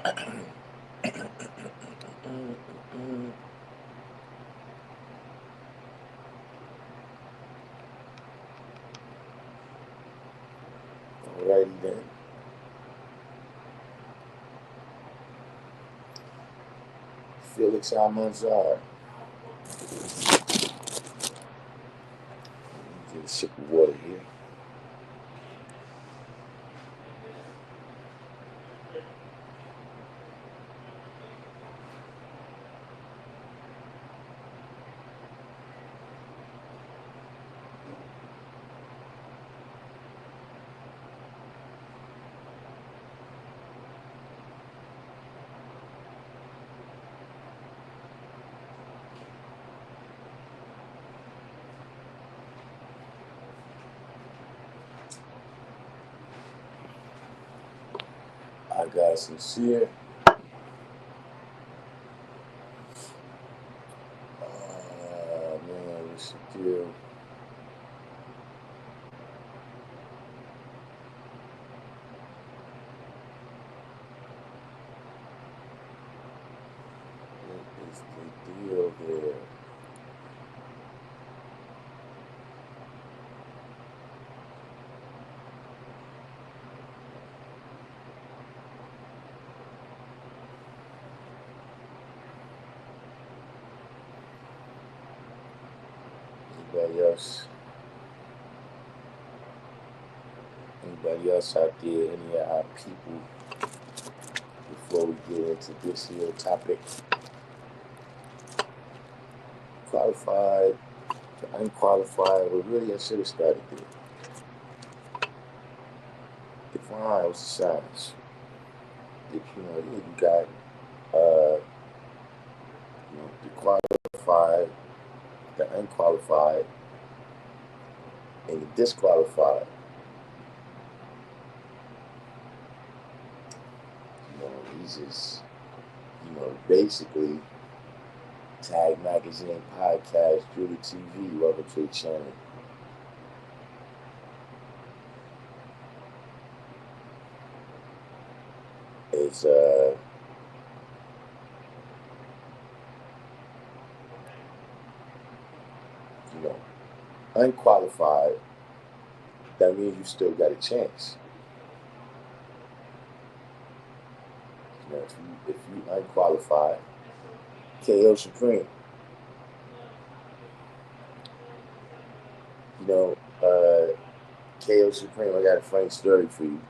Alrighty then. Felix Almanzar. Get a sip of water here. I got sincere. Man, what's the deal? What is the deal there? Anybody else? Anybody else out there? Any of our people? Before we get into this here topic, qualified, to unqualified. Well, really, I should have started there. Define what's the signs. If you got the qualified, the unqualified, and the disqualified. These is, basically Tag Magazine Podcast, Julie TV, welcome to the channel. It's unqualified, that means you still got a chance. If you unqualified, KO Supreme. KO Supreme, I got a funny story for you.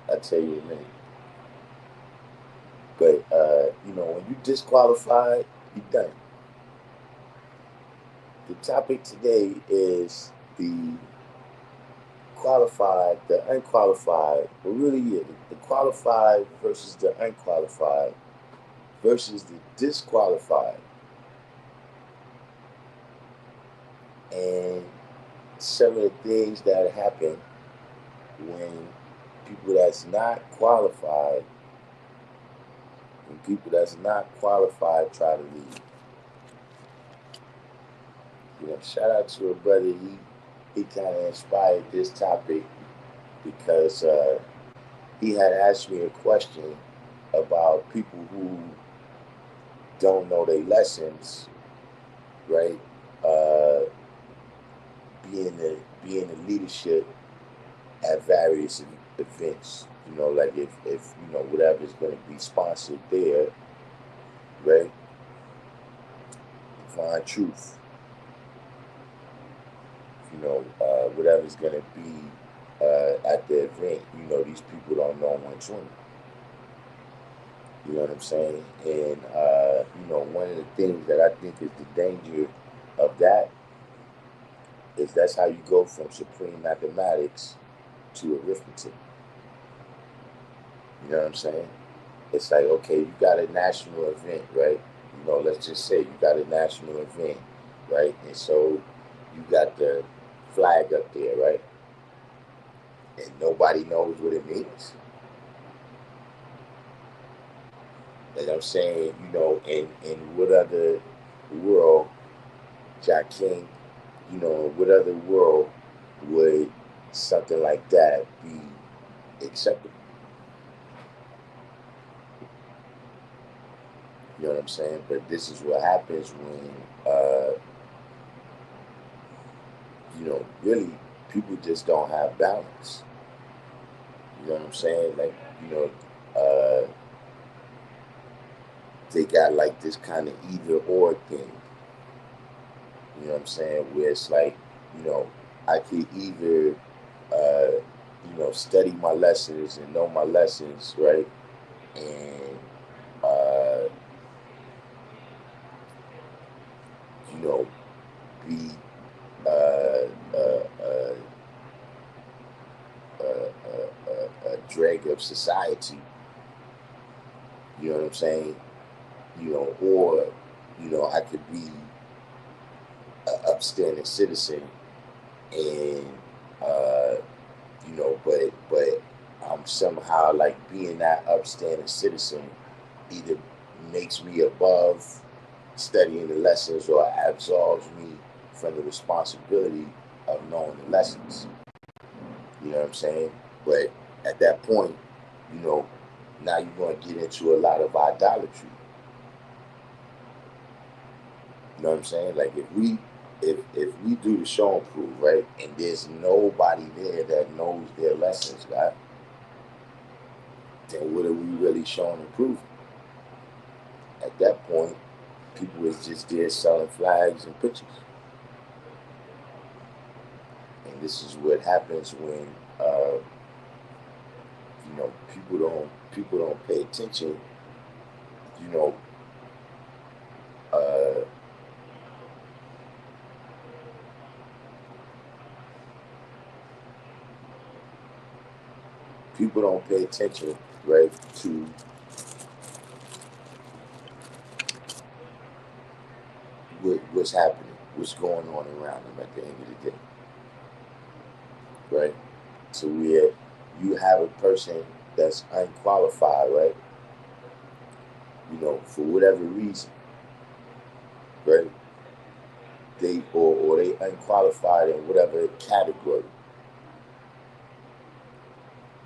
I'll tell you in a minute. But, when you disqualified, you're done. The topic today is the qualified, the unqualified, but really the qualified versus the unqualified versus the disqualified. And some of the things that happen when people that's not qualified, try to leave. Shout out to a brother. He kind of inspired this topic because he had asked me a question about people who don't know their lessons, right? Being the leadership at various events, like if whatever's going to be sponsored there, right? Find truth. Whatever's going to be at the event, these people don't know 120. You know what I'm saying? And, one of the things that I think is the danger of that is that's how you go from supreme mathematics to arithmetic. You know what I'm saying? It's like, okay, you got a national event, right? Let's just say you got a national event, right? And so you got the flag up there, right? And nobody knows what it means. And I'm saying, in what other world, Jack King, what other world would something like that be acceptable? know what I'm saying? But this is what happens when, really people just don't have balance. You know what I'm saying? Like, uh, they got like this kind of either or thing. You know what I'm saying? Where it's like, I could either, study my lessons and know my lessons, right? And, uh, you know, be uh, uh, uh, a drag of society. You know what I'm saying? Or, I could be an upstanding citizen and, uh, but I'm somehow like being that upstanding citizen either makes me above studying the lessons or absolves me from the responsibility of knowing the lessons. You know what I'm saying? But at that point, you know, now you're going to get into a lot of idolatry. You know what I'm saying? Like if we do the show and prove, right, and there's nobody there that knows their lessons, right, then what are we really showing and proving? At that point, people is just there selling flags and pictures. And this is what happens when people don't pay attention. You know, uh, people don't pay attention, right, to what's happening, what's going on around them at the end of the day, right? So where you have a person that's unqualified, right? For whatever reason, right? Or they unqualified in whatever category,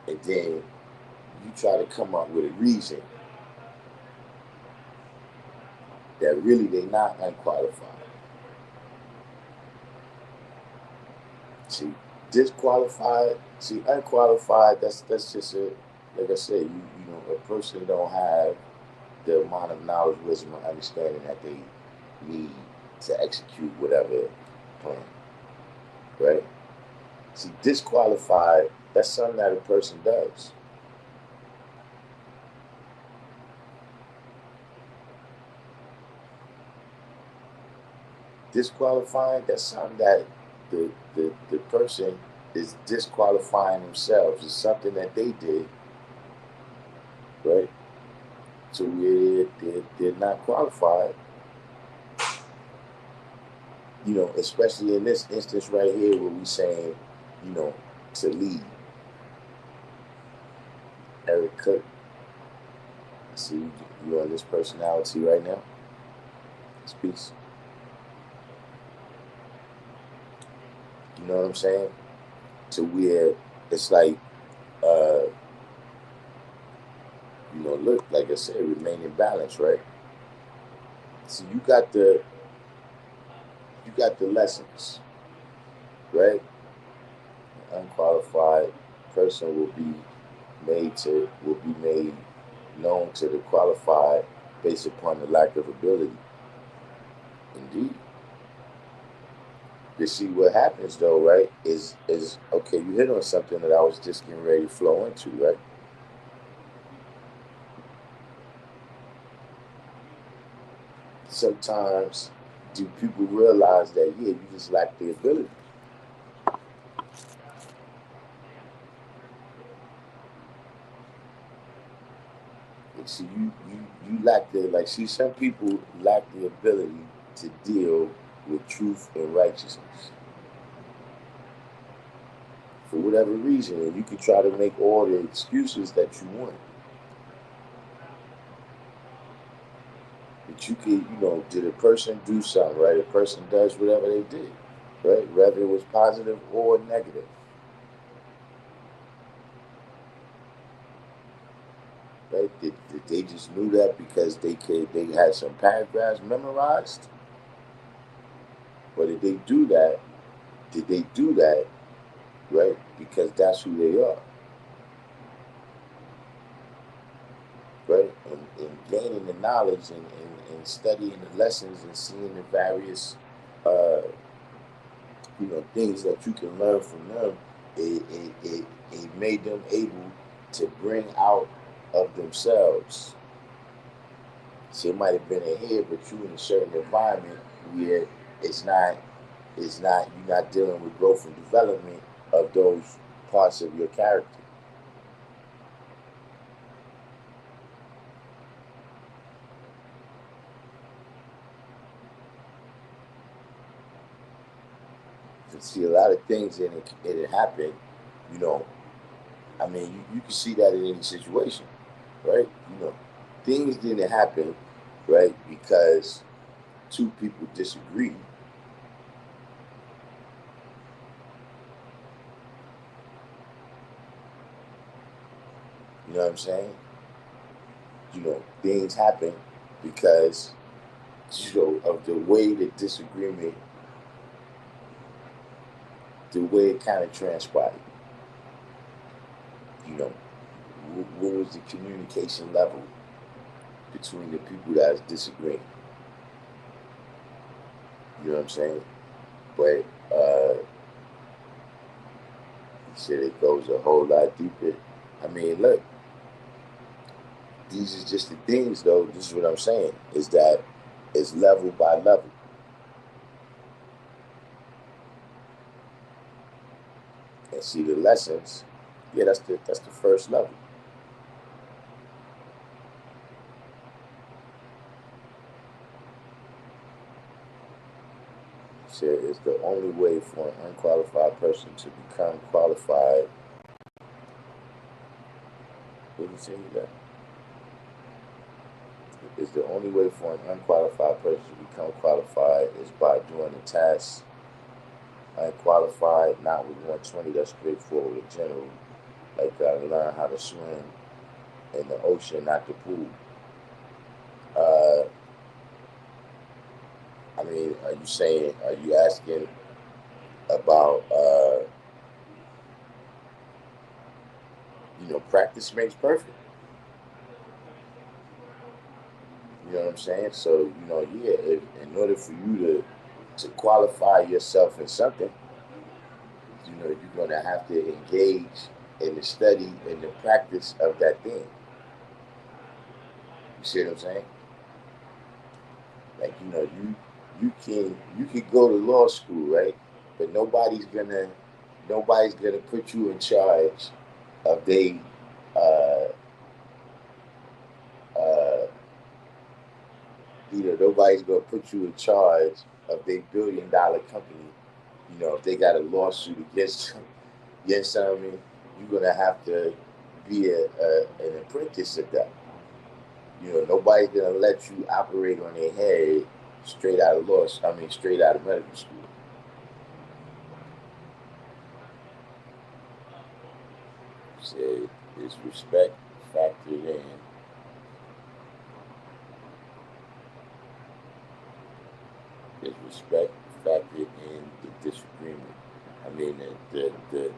and then you try to come up with a reason that really they're not unqualified. See, disqualified, see, unqualified, that's just a, like I said, a person don't have the amount of knowledge, wisdom, and understanding that they need to execute whatever plan, right? See, disqualified, that's something that a person does. Disqualifying, that's something that the person is disqualifying themselves. It's something that they did, right? So they're not qualified, especially in this instance right here where we saying, to lead. Eric Cook, I see you on this personality right now. Speaks. You know what I'm saying? To where it's like, look, like I said, remain in balance, right? So you got the lessons, right? An unqualified person will be made known to the qualified based upon the lack of ability. Indeed. You see what happens though, right? Is okay, you hit on something that I was just getting ready to flow into, right? Sometimes do people realize that you just lack the ability? And see you lack the like see some people lack the ability to deal with truth and righteousness. For whatever reason, and you can try to make all the excuses that you want. But you can, did a person do something, right? A person does whatever they did, right? Whether it was positive or negative. right? Did they just knew that because they had some paragraphs memorized? Or did they do that? Did they do that, right? Because that's who they are, right? And gaining the knowledge and studying the lessons and seeing the various, uh, things that you can learn from them, it made them able to bring out of themselves. So it might have been a head, but you in a certain environment where it's not, you're not dealing with growth and development of those parts of your character. You see a lot of things in it happen, you know. I mean, you can see that in any situation, right? Things didn't happen, right, because two people disagree. You know what I'm saying? Things happen because, of the way the disagreement, the way it kind of transpired. You know, what was the communication level between the people that was disagreeing? You know what I'm saying? But he said it goes a whole lot deeper. I mean, look, these are just the things, though. This is what I'm saying: is that it's level by level, and see the lessons. Yeah, that's the first level. He said it's the only way for an unqualified person to become qualified. What did he say that? Is the only way for an unqualified person to become qualified is by doing the task. Unqualified, not with 120, that's straightforward in general. Like, gotta learn how to swim in the ocean, not the pool. Uh, I mean, are you asking about, practice makes perfect? You know what I'm saying? So, yeah, in order for you to qualify yourself in something, you're going to have to engage in the study and the practice of that thing. You see what I'm saying? Like, you can go to law school, right? But nobody's gonna put you in charge of they uh uh nobody's gonna put you in charge of their $1 billion company. If they got a lawsuit against them, yes, I mean, you're gonna have to be an apprentice of that. Nobody's gonna let you operate on their head straight out of straight out of medical school. Said is respect factored in. Is respect factored in the disagreement? I mean the the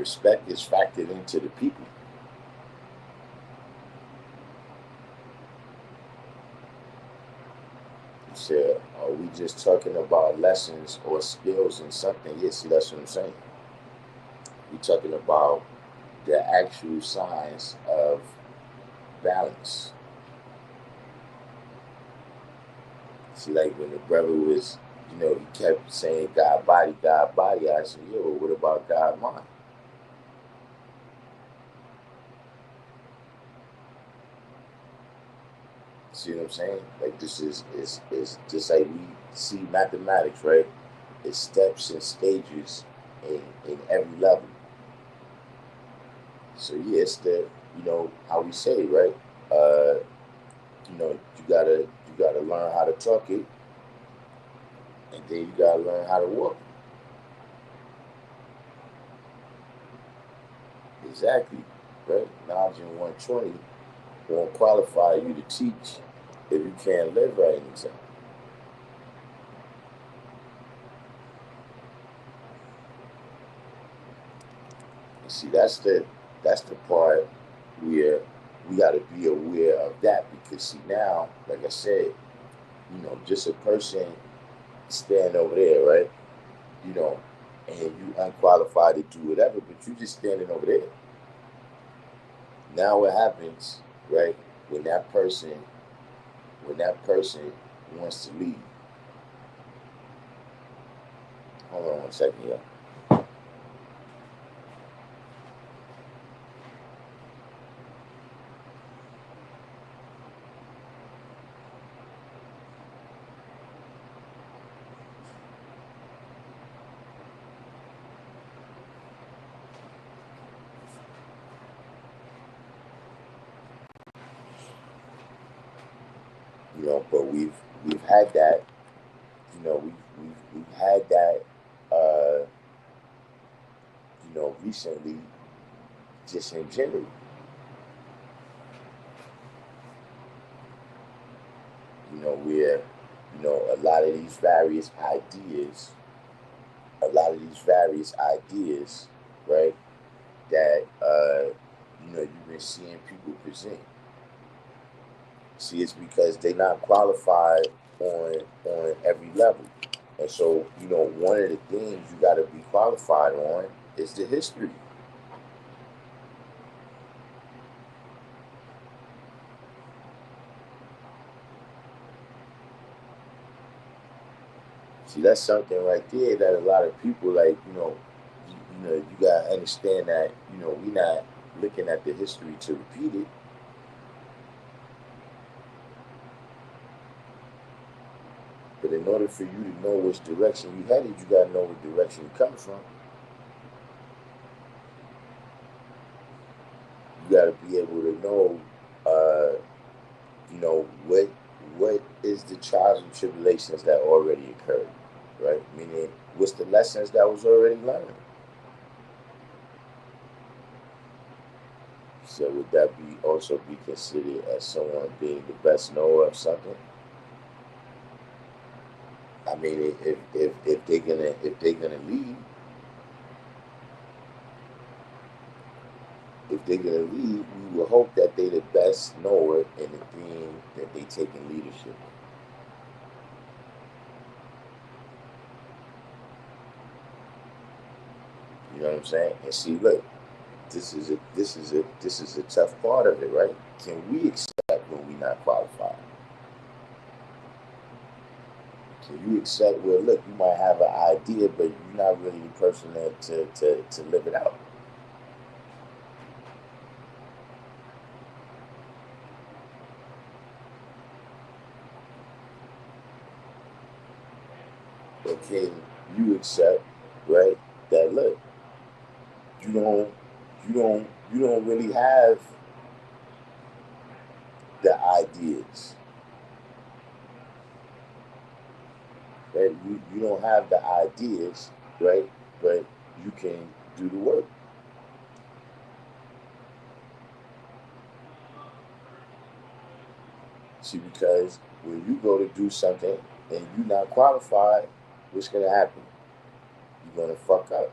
respect is factored into the people. You said, are we just talking about lessons or skills in something? Yes, see, that's what I'm saying. We're talking about the actual science of balance. See, like when the brother was, he kept saying God body, God body. I said, yeah, well, what about God mind? See what I'm saying? Like this is just like we see mathematics, right? It's steps and stages in every level. So yeah, it's the how we say, right? Uh, you gotta learn how to talk it, and then you gotta learn how to walk it. Exactly, right? Knowledge in 120 won't qualify you to teach if you can't live right in exam. See, that's the part where we got to be aware of that, because see now, like I said, just a person standing over there, right? You know, and you unqualified to do whatever, but you just standing over there. Now what happens, right? When that person, when that person wants to leave. Hold on 1 second, yeah. But we've had that. We've had that. Uh, recently, just in general. Where a lot of these various ideas, right? That you've been seeing people present. See, it's because they're not qualified on every level, and so one of the things you got to be qualified on is the history. See, that's something right there that a lot of people like. You gotta understand that we're not looking at the history to repeat it. But in order for you to know which direction you headed, you gotta know what direction you come from. You gotta be able to know, what is the trials and tribulations that already occurred, right? Meaning, what's the lessons that was already learned? So would that be also be considered as someone being the best knower of something? I mean, if they're gonna lead, we will hope that they're the best knower in the thing that they take in leadership. You know what I'm saying? And see, look, this is a tough part of it, right? Can we accept when we're not qualified? Can you accept where, look, you might have an idea, but you're not really the person to live it out? Or can you accept, right, that look, you don't you don't really have the ideas, right? You don't have the ideas, right? But you can do the work. See, because when you go to do something and you're not qualified, what's gonna happen? You're gonna fuck up.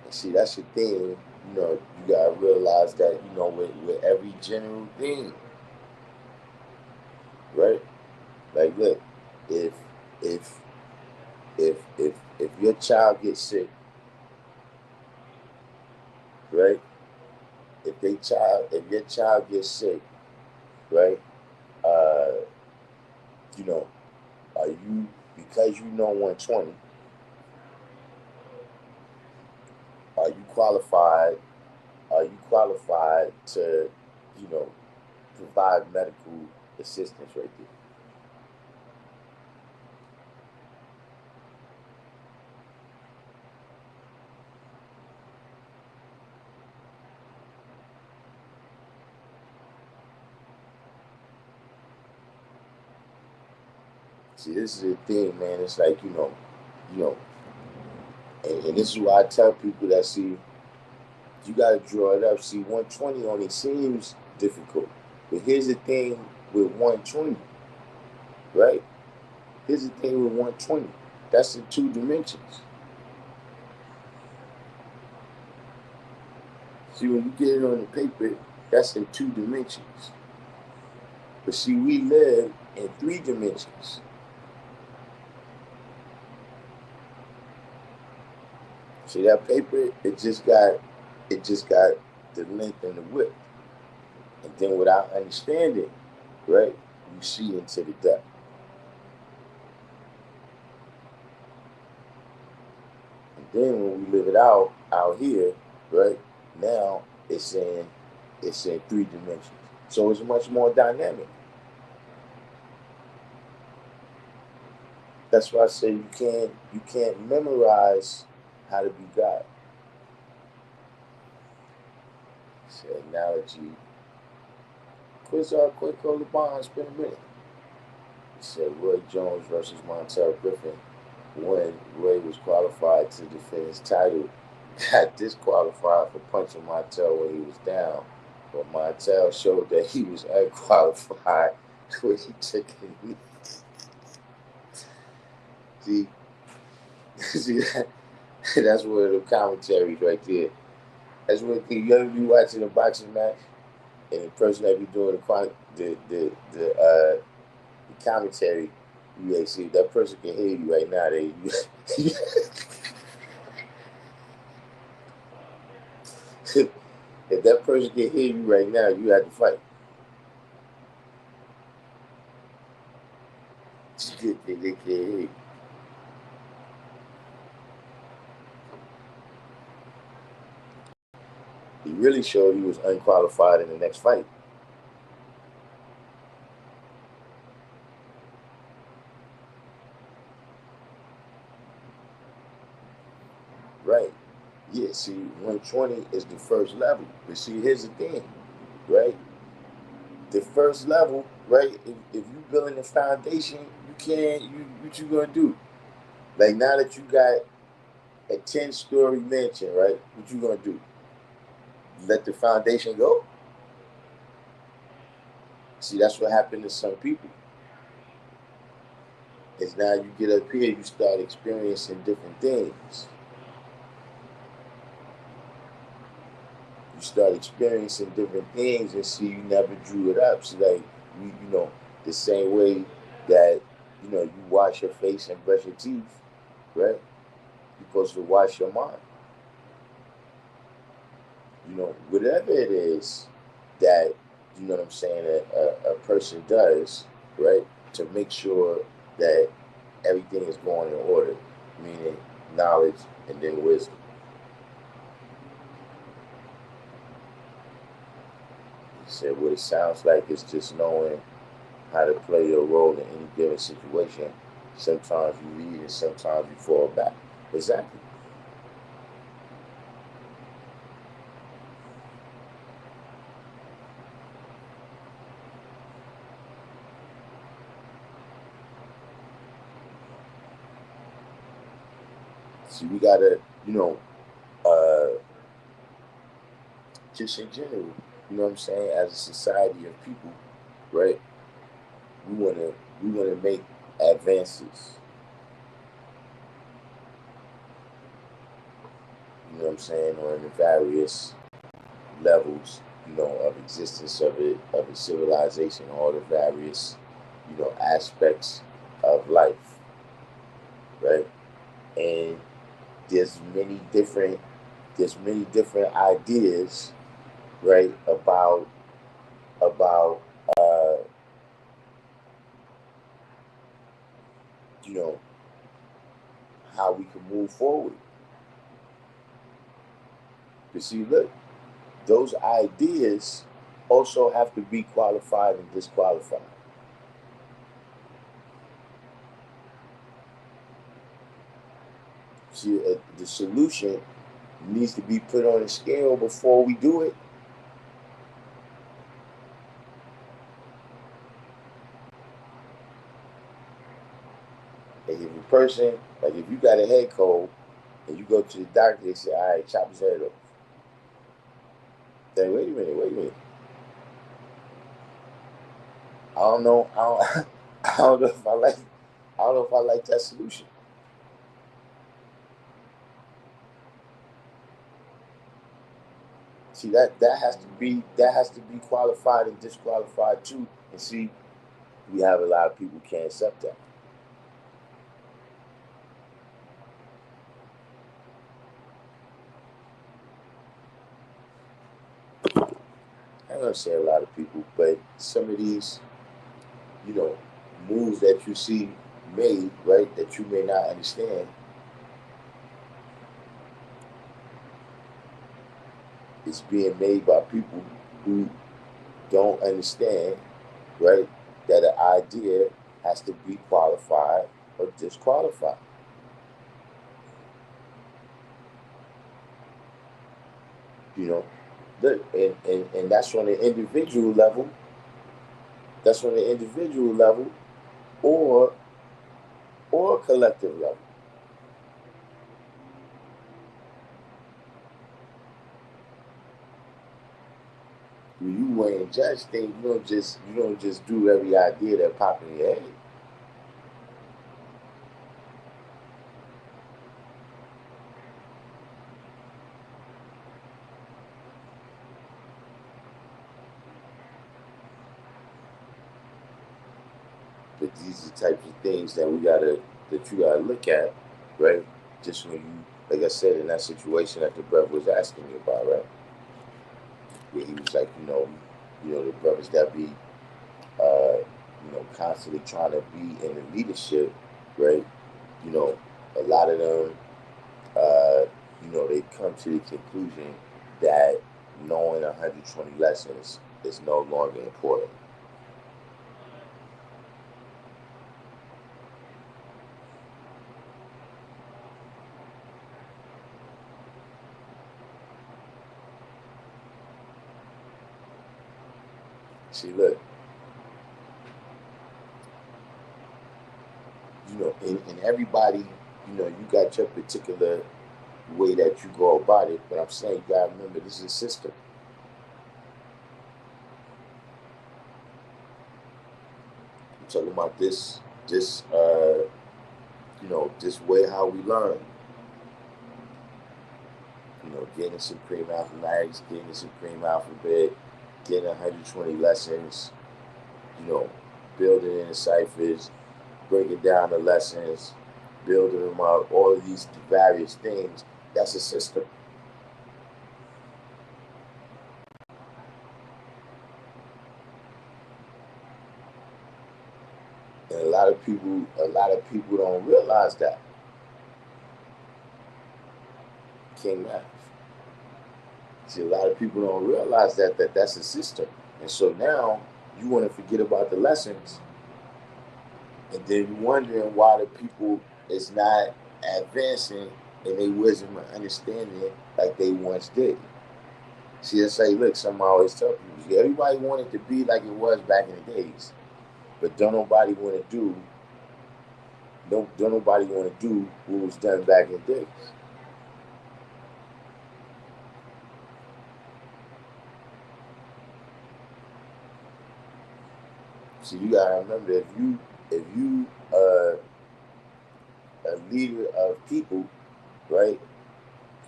And see, that's the thing. You gotta realize that with every general thing, right? Like, look, if if if your child gets sick, right? If your child gets sick, right? Uh, you know, are you, because 120? Are you qualified? Are you qualified to, you know, provide medical assistance right there? See, this is the thing, man. It's like, you know, and this is why I tell people that, see, you got to draw it up. See, 120 only seems difficult. But here's the thing with 120, right? Here's the thing with 120. That's in 2 dimensions. See, when you get it on the paper, that's in 2 dimensions. But see, we live in 3 dimensions. See that paper? It just got the length and the width. And then without understanding, right, you see into the depth. And then when we live it out here, right, now it's in 3 dimensions. So it's much more dynamic. That's why I say you can't memorize how to be God. It's an analogy. Quick hold the bond, spend a minute. He said Roy Jones versus Montel Griffin. When Roy was qualified to defend his title, got disqualified for punching Montel when he was down. But Montel showed that he was unqualified when he took a knee. See, see that's one of the commentaries right there. That's what you ever be watching a boxing match and the person that be doing the commentary, you see that person can hear you right now. If that person can hear you right now, you have to fight. They can't hear you. He really showed he was unqualified in the next fight. Right. Yeah, see, 120 is the first level. But see, here's the thing, right? The first level, right? If you building a foundation, you can't. What you gonna do? Like now that you got a 10-story mansion, right? What you gonna do? Let the foundation go? See, that's what happened to some people. Is now you get up here, you start experiencing different things. You start experiencing different things, and see, you never drew it up. So like the same way that you wash your face and brush your teeth, right? You're supposed to wash your mind. Whatever it is that what I'm saying, a person does, right, to make sure that everything is going in order, meaning knowledge and then wisdom. He said what it sounds like is just knowing how to play your role in any given situation. Sometimes you lead and sometimes you fall back. Exactly. See, we gotta, uh, just in general, what I'm saying, as a society of people, right? We wanna make advances. What I'm saying, on the various levels, of existence of a civilization, all the various, aspects of life, right? And there's many different ideas, right, about you know how we can move forward. But see, look, those ideas also have to be qualified and disqualified. See, the solution needs to be put on a scale before we do it. And if a person, like if you got a head cold and you go to the doctor, they say, all right, chop his head off. Then wait a minute. I don't know. I don't know if I like. I don't know if I like that solution. See that has to be qualified and disqualified too. And see, we have a lot of people who can't accept that. I'm gonna say a lot of people, but some of these, you know, moves that you see made, right, that you may not understand, is being made by people who don't understand, right, that an idea has to be qualified or disqualified. You know, and that's on the individual level. That's on the individual level, or or collective level. When you weigh and judge things, you don't just do every idea that pop in your head. But these are the types of things that you gotta look at, right? Just when you, like I said, in that situation that the brother was asking me about, right? Where he was like, the brothers that be, constantly trying to be in the leadership, right? You know, a lot of them, uh, they come to the conclusion that knowing 120 lessons is no longer important. See, look, and everybody, you got your particular way that you go about it, but I'm saying you gotta remember this is a system. I'm talking about this way how we learn. Getting supreme mathematics, getting the supreme alphabet, getting 120 lessons, you know, building in the ciphers, breaking down the lessons, building them up, all of these various things. That's a system. And a lot of people don't realize that. King Math. See, a lot of people don't realize that that's a system. And so now you want to forget about the lessons, and then you wondering why the people is not advancing in their wisdom and understanding like they once did. See, that's like, look, something I always tell people. Everybody wanted to be like it was back in the days, but don't nobody want to do what was done back in the days. So you gotta remember, if you a leader of people, right?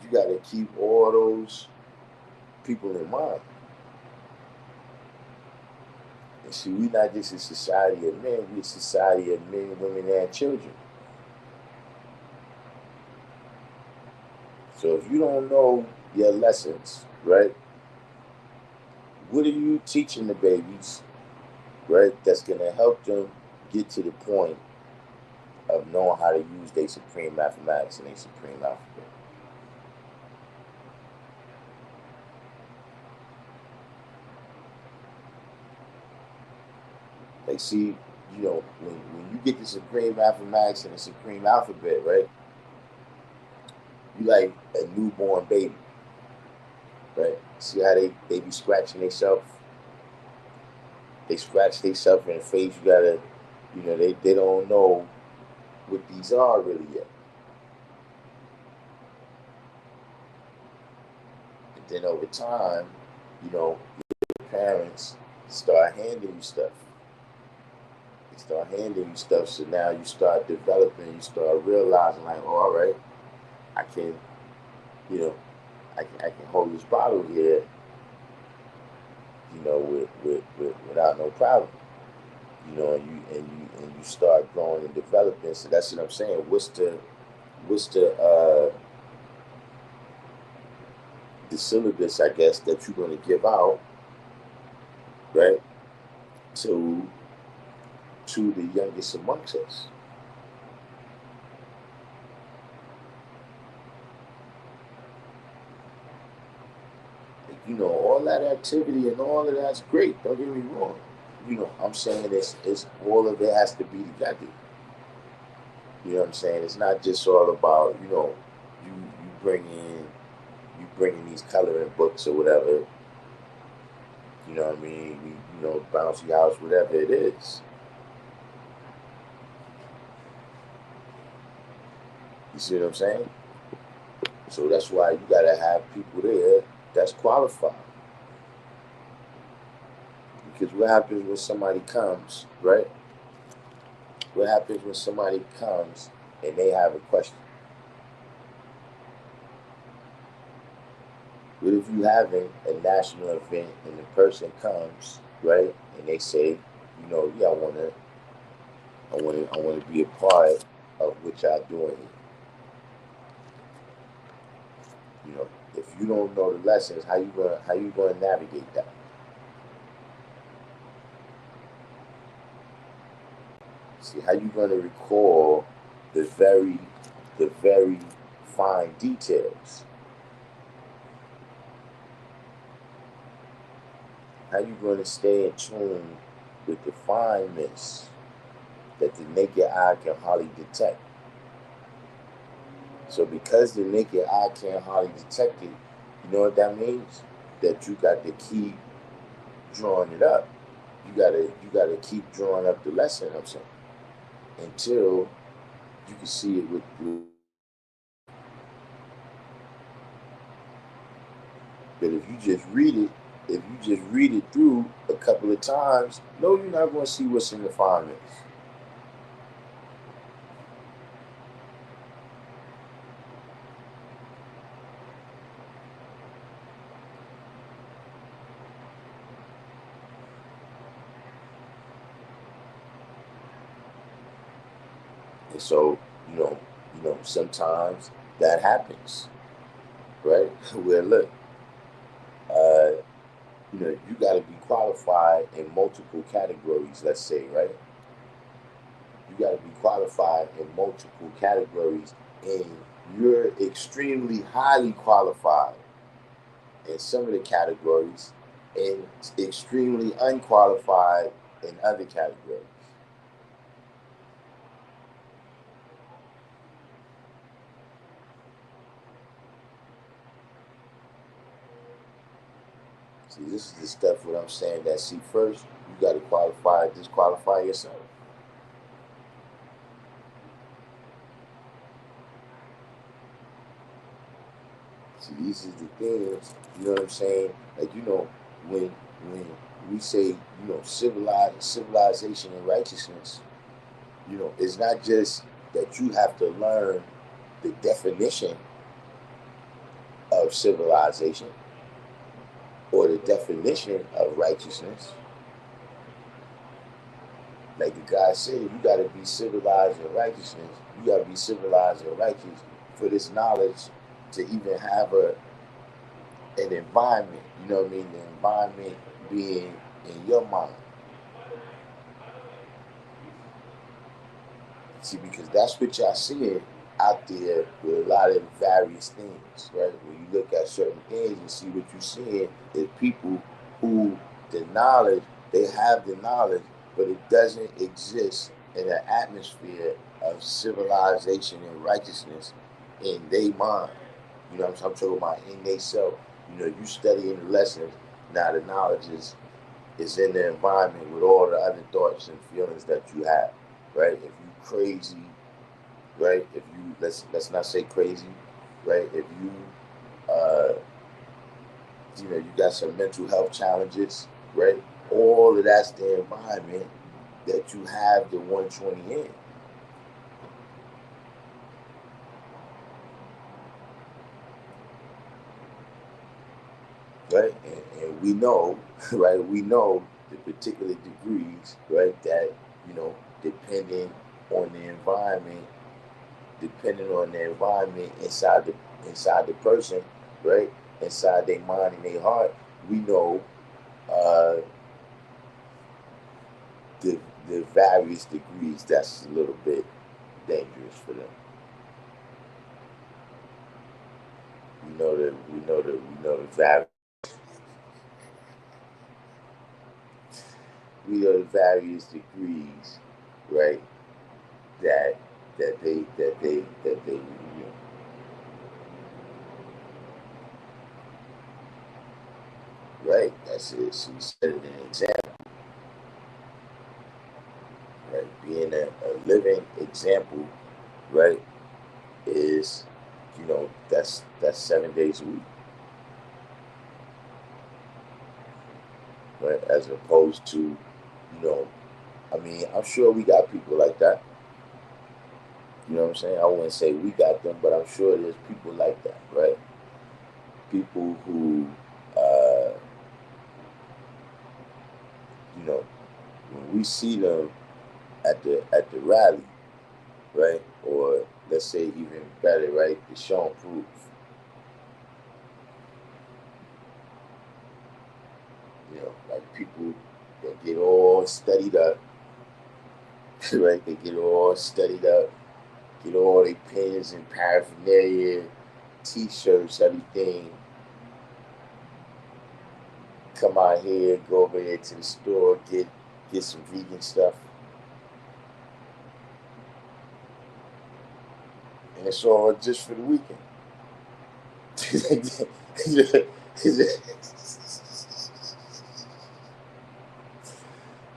You gotta keep all those people in mind. And see, we not just a society of men, we a society of men, women, and children. So if you don't know your lessons, right? What are you teaching the babies, right? That's gonna help them get to the point of knowing how to use their supreme mathematics and their supreme alphabet. Like, see, when you get the supreme mathematics and the supreme alphabet, right? You like a newborn baby, right? See how they be scratching themselves? They scratch themselves in the face. You gotta, they don't know what these are really yet. And then over time, your parents start handing you stuff. They start handing you stuff, so now you start developing, you start realizing like, oh, all right, I can, you know, I can hold this bottle here, without no problem. And you start growing and developing. So that's what I'm saying. What's the syllabus, I guess, that you're going to give out, right, to the youngest amongst us? All that activity and all of that's great. Don't get me wrong. I'm saying it's all of it has to be together. You know what I'm saying? It's not just all about you bringing these coloring books or whatever. You know what I mean? Bouncy house, whatever it is. You see what I'm saying? So that's why you gotta have people there that's qualified. Because what happens when somebody comes, right? What happens when somebody comes and they have a question? What if you having a national event and the person comes, right, and they say, yeah, I wanna be a part of what y'all doing here. If you don't know the lessons, how you gonna navigate that? See, how you gonna recall the very fine details? How you gonna stay in tune with the fineness that the naked eye can hardly detect? So because the naked eye can't hardly detect it, you know what that means? That you got to keep drawing it up. You gotta keep drawing up the lesson, I'm saying, until you can see it with. But if you just read it through a couple of times, no, you're not going to see what's in the fineness. And so, sometimes that happens, right? Where look, you got to be qualified in multiple categories. Let's say, right? You got to be qualified in multiple categories, and you're extremely highly qualified in some of the categories, and extremely unqualified in other categories. See, this is the stuff what I'm saying that first you got to qualify, disqualify yourself. See, these are the things, you know what I'm saying? Like, when we say, civilization and righteousness, it's not just that you have to learn the definition of civilization or the definition of righteousness. Like the guy said, you got to be civilized in righteousness. You got to be civilized and righteous for this knowledge to even have an environment. You know what I mean? The environment being in your mind. See, because that's what y'all seeing out there with a lot of various things, right? When you look at certain things and see what you're seeing is people who the knowledge, they have the knowledge, but it doesn't exist in an atmosphere of civilization and righteousness in their mind. You know what I'm saying? I'm talking about in they self. You studying the lessons, now the knowledge is in the environment with all the other thoughts and feelings that you have, right? If you crazy, right? If you let's not say crazy, right? If you uh, you got some mental health challenges, right? All of that's the environment that you have the 120 in, right? And we know, right? We know the particular degrees, right? That depending on the environment, depending on the environment inside the person, right? Inside their mind and their heart, we know uh, the the various degrees that's a little bit dangerous for them. We know the various degrees, right? That that they right. That's it. She set an example, right? Being a living example, right? Is that's 7 days a week, right? As opposed to, I mean, I'm sure we got people like that. You know what I'm saying? I wouldn't say we got them, but I'm sure there's people like that, right? People who, uh, you know, when we see them at the rally, right? Or let's say even better, right? The shown proof, like people that get all studied up, right? They get all studied up, get all their pens and paraphernalia, t-shirts, everything. Come out here, go over there to the store, get some vegan stuff, and it's all just for the weekend.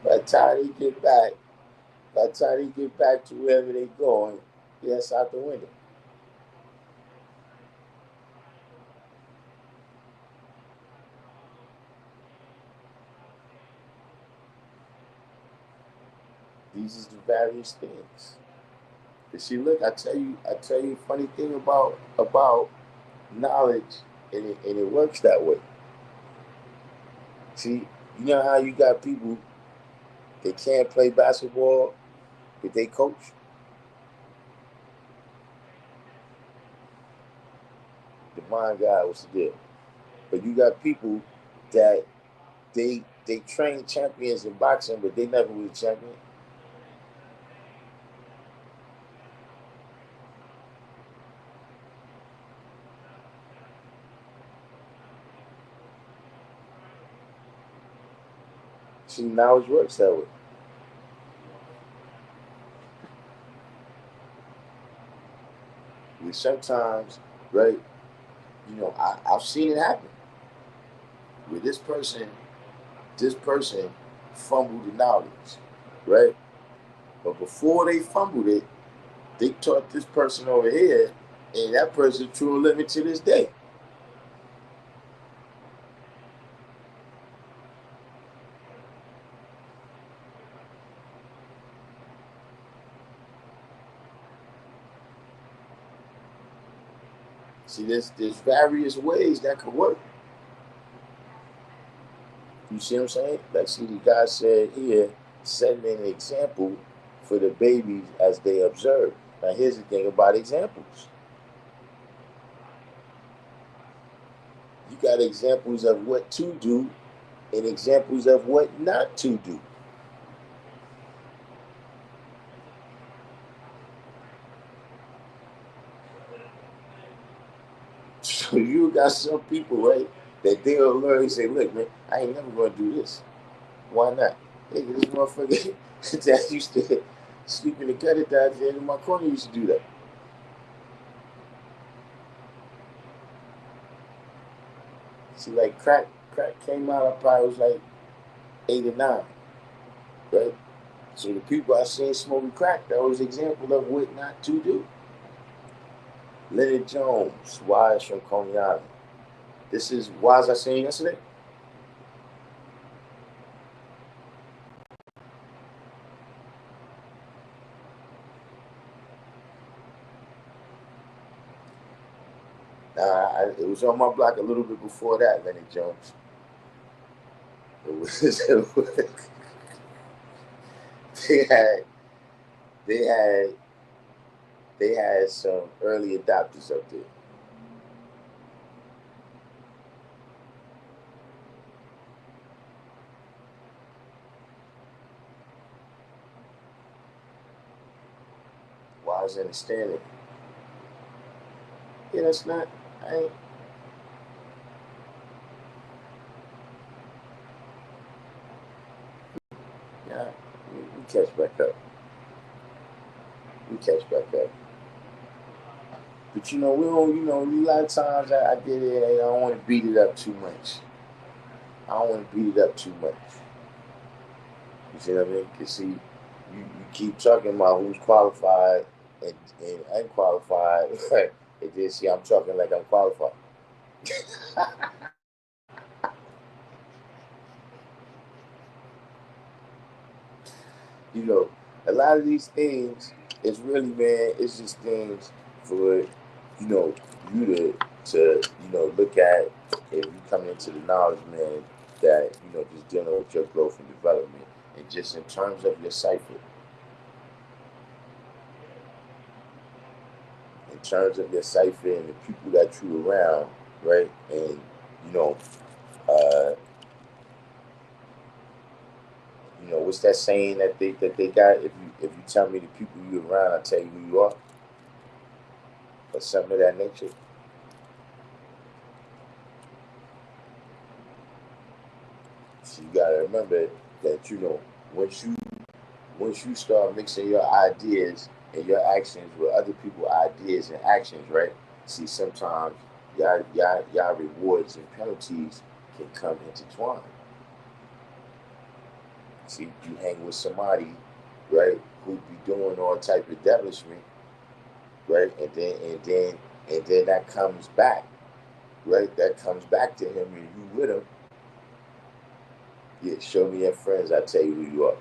By the time they get back, by the time they get back to wherever they're going, that's out the window. These is the various things. But see, look, I tell you, funny thing about knowledge, and it works that way. See, you know how you got people that can't play basketball, but they coach. The mind guy, what's the deal? But you got people that they train champions in boxing, but they never were a champion. See, knowledge works that way. We sometimes, right? I've seen it happen with this person fumbled the knowledge, right? But before they fumbled it, they taught this person over here, and that person true living to this day. See, there's various ways that could work. You see what I'm saying? Like, see, the guy said here, setting an example for the babies as they observe. Now, here's the thing about examples. You got examples of what to do and examples of what not to do. So you got some people, right, that they'll learn and say, look, man, I ain't never gonna do this. Why not? Hey, this motherfucker that used to sleep in the gutter down at the end of my corner used to do that. See, like crack came out, I probably was like 8 or 9, right? So the people I seen smoking crack, that was an example of what not to do. Leonard Jones, Wise from Coney Island. This is Wise I seen yesterday. It was on my block a little bit before that, Leonard Jones. They had they had they had some early adopters up there. Wise understanding. Yeah, that's not. I ain't. Yeah, we catch back up. We catch back up. But we don't. A lot of times I get it. I don't want to beat it up too much. I don't want to beat it up too much. You see what I mean? Cause see, you keep talking about who's qualified and unqualified, and then see I'm talking like I'm qualified. A lot of these things, it's really, man, it's just things for you to look at if you come into the knowledge, man, that just dealing with your growth and development, and just in terms of your cipher, in terms of your cipher and the people that you around, right? And you know, uh, what's that saying that they got? If you tell me the people you around, I tell you who you are, or something of that nature. So you gotta remember that once you once you start mixing your ideas and your actions with other people's ideas and actions, right? See, sometimes y'all rewards and penalties can come intertwined. See, you hang with somebody, right, who be doing all type of devilishment, right, and then that comes back, right? That comes back to him, and you with him. Yeah, show me your friends. I tell you who you are,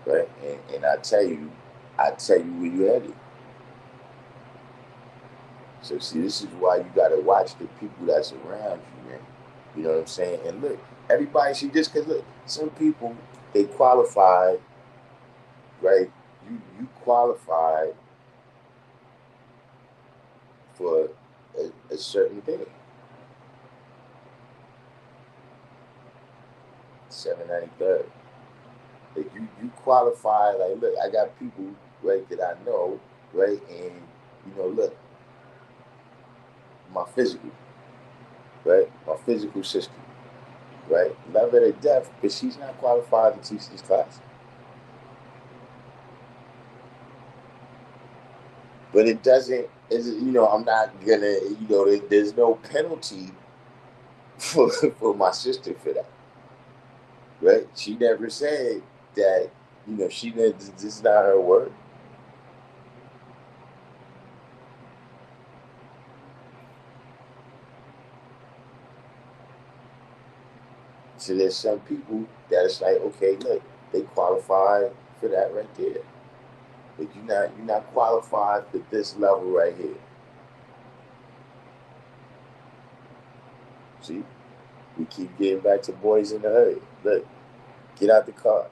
right? And I tell you where you headed. So see, this is why you gotta watch the people that's around you, man. You know what I'm saying? And look, everybody see just because look, some people they qualified, right? You qualified for a certain thing. 793rd. Like you qualify, like look, I got people, right, that I know, right, and look, my physical, right? My physical sister, right? Love her to death, but she's not qualified to teach this class. But it doesn't, I'm not gonna, there's no penalty for my sister for that, right? She never said that, she did, this is not her word. So there's some people that it's like, okay, look, they qualify for that right there. But you're not qualified for this level right here. See, we keep getting back to boys in the hood. Look, get out the car.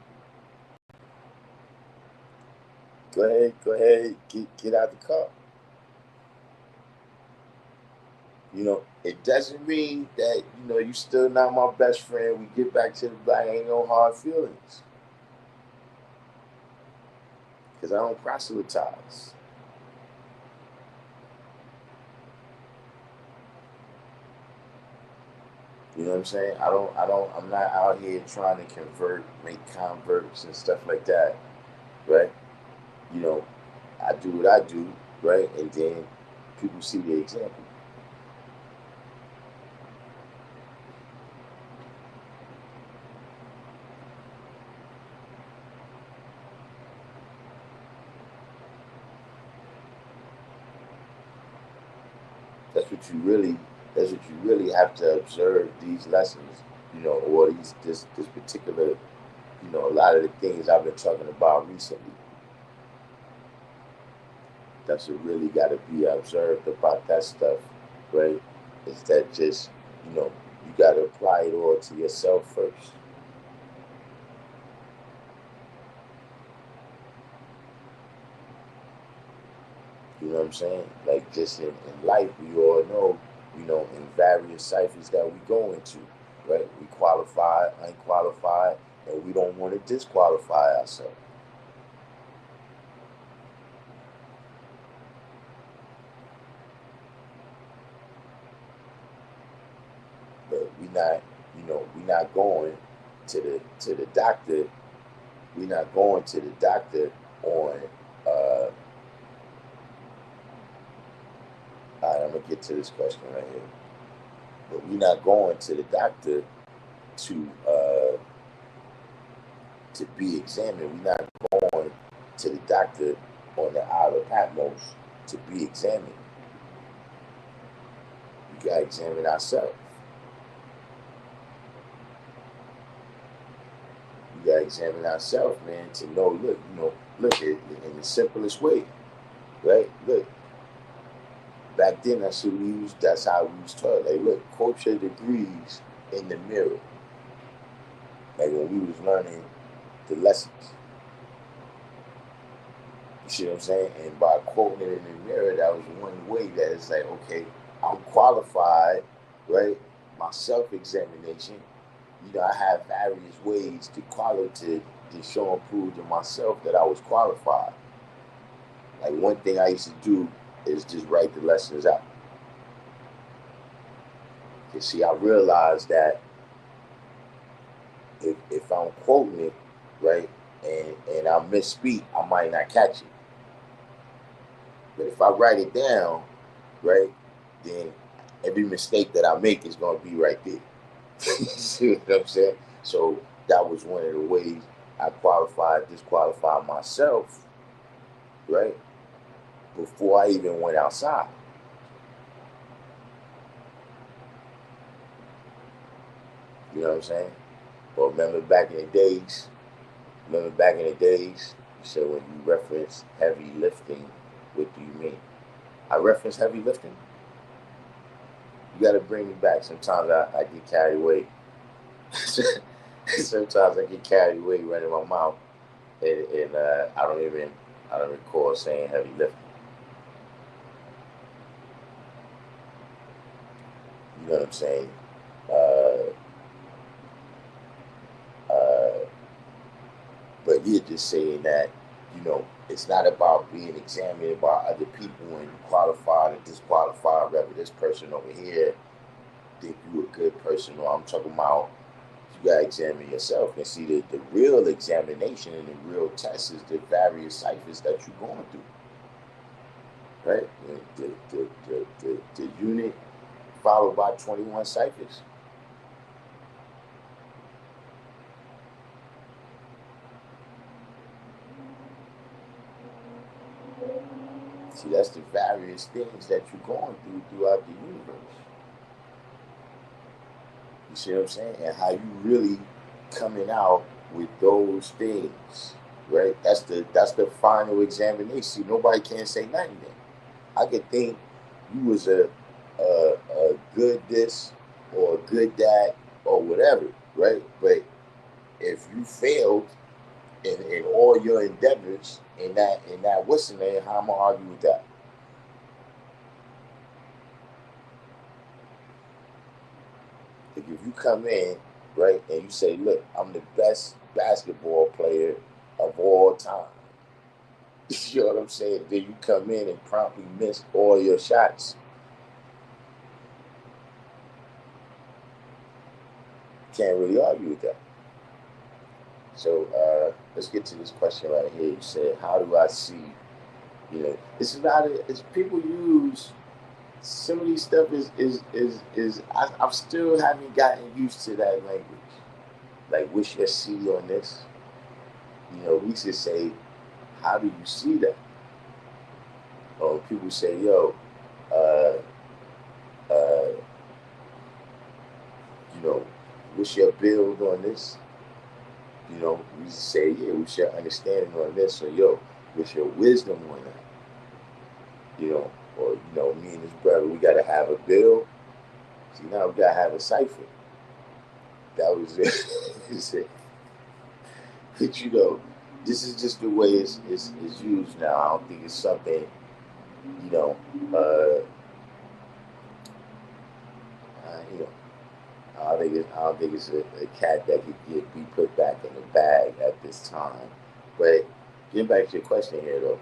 Go ahead, get out the car. It doesn't mean that you still not my best friend. We get back to the black, ain't no hard feelings, because I don't proselytize. You know what I'm saying? I'm not out here trying to convert, make converts and stuff like that, right? You know, I do what I do, right? And then people see the example. that's what you really have to observe these lessons, or this particular, a lot of the things I've been talking about recently. That's what really got to be observed about that stuff, right? Is that just, you got to apply it all to yourself first. You know what I'm saying? Like just in life, we all know, in various ciphers that we go into, right? We qualify, unqualified, and we don't want to disqualify ourselves. But we're not going to the doctor. We're not going to the doctor on. Uh, all right, I'm gonna get to this question right here. But we're not going to the doctor to to be examined. We're not going to the doctor on the Isle of Patmos to be examined. We gotta examine ourselves. We gotta examine ourselves, man, to know. Look in the simplest way, right? Look, back then that's what we used. That's how we was taught. Like, look, quote your degrees in the mirror. Like when we was learning the lessons. You see what I'm saying? And by quoting it in the mirror, that was one way that it's like, okay, I'm qualified, right? My self-examination, I have various ways to show and prove to myself that I was qualified. Like one thing I used to do is just write the lessons out. You see, I realized that if I'm quoting it, right, and I misspeak, I might not catch it. But if I write it down, right, then every mistake that I make is going to be right there. See what I'm saying? So that was one of the ways I disqualified myself, right, before I even went outside. You know what I'm saying? But remember back in the days, you said when you reference heavy lifting, what do you mean? I reference heavy lifting? You got to bring me back. Sometimes I get carried away. Sometimes I get carried away running my mouth, and I don't recall saying heavy lifting. You know what I'm saying? Uh, uh, but you're just saying that, it's not about being examined by other people and qualified and disqualified, whether this person over here think you a good person, or I'm talking about you gotta examine yourself and see the real examination and the real test is the various ciphers that you're going through. Right? The unit followed by 21 ciphers. See, that's the various things that you're going through throughout the universe. You see what I'm saying? And how you really coming out with those things, right? That's the final examination. See, nobody can say nothing then. I could think you was a good this or a good that or whatever, right? But if you failed in all your endeavors in that what's the name, how am I argue with that? Like if you come in, right, and you say, look, I'm the best basketball player of all time. You know what I'm saying? Then you come in and promptly miss all your shots. Can't really argue with that. So let's get to this question right here. You said, how do I see, this is not, it's people use, some of these stuff I still haven't gotten used to that language. Like, what's your see on this? We should say, how do you see that? Or people say, yo, what's your build on this? You know, we say, yeah, what's your understanding on this? Or yo, what's your wisdom on that? You know, or me and his brother, we gotta have a bill. See, now we gotta have a cipher. That was it. But this is just the way it's used now. I don't think it's something, you know, uh, I don't think it's a cat that could be put back in the bag at this time. But getting back to your question here, though,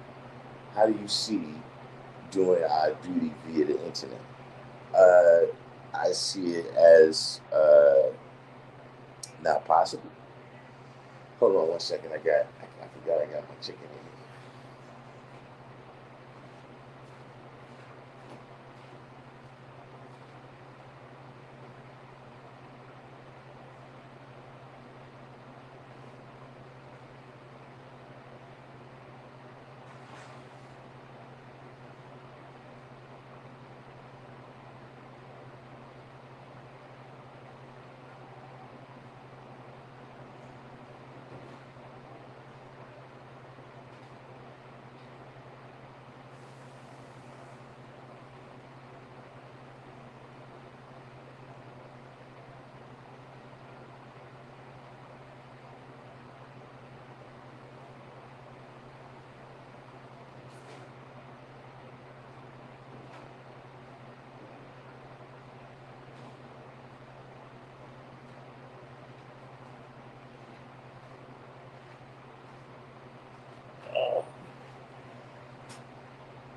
how do you see doing our duty via the internet? Uh, I see it as not possible. Hold on 1 second. I forgot I got my chicken in here.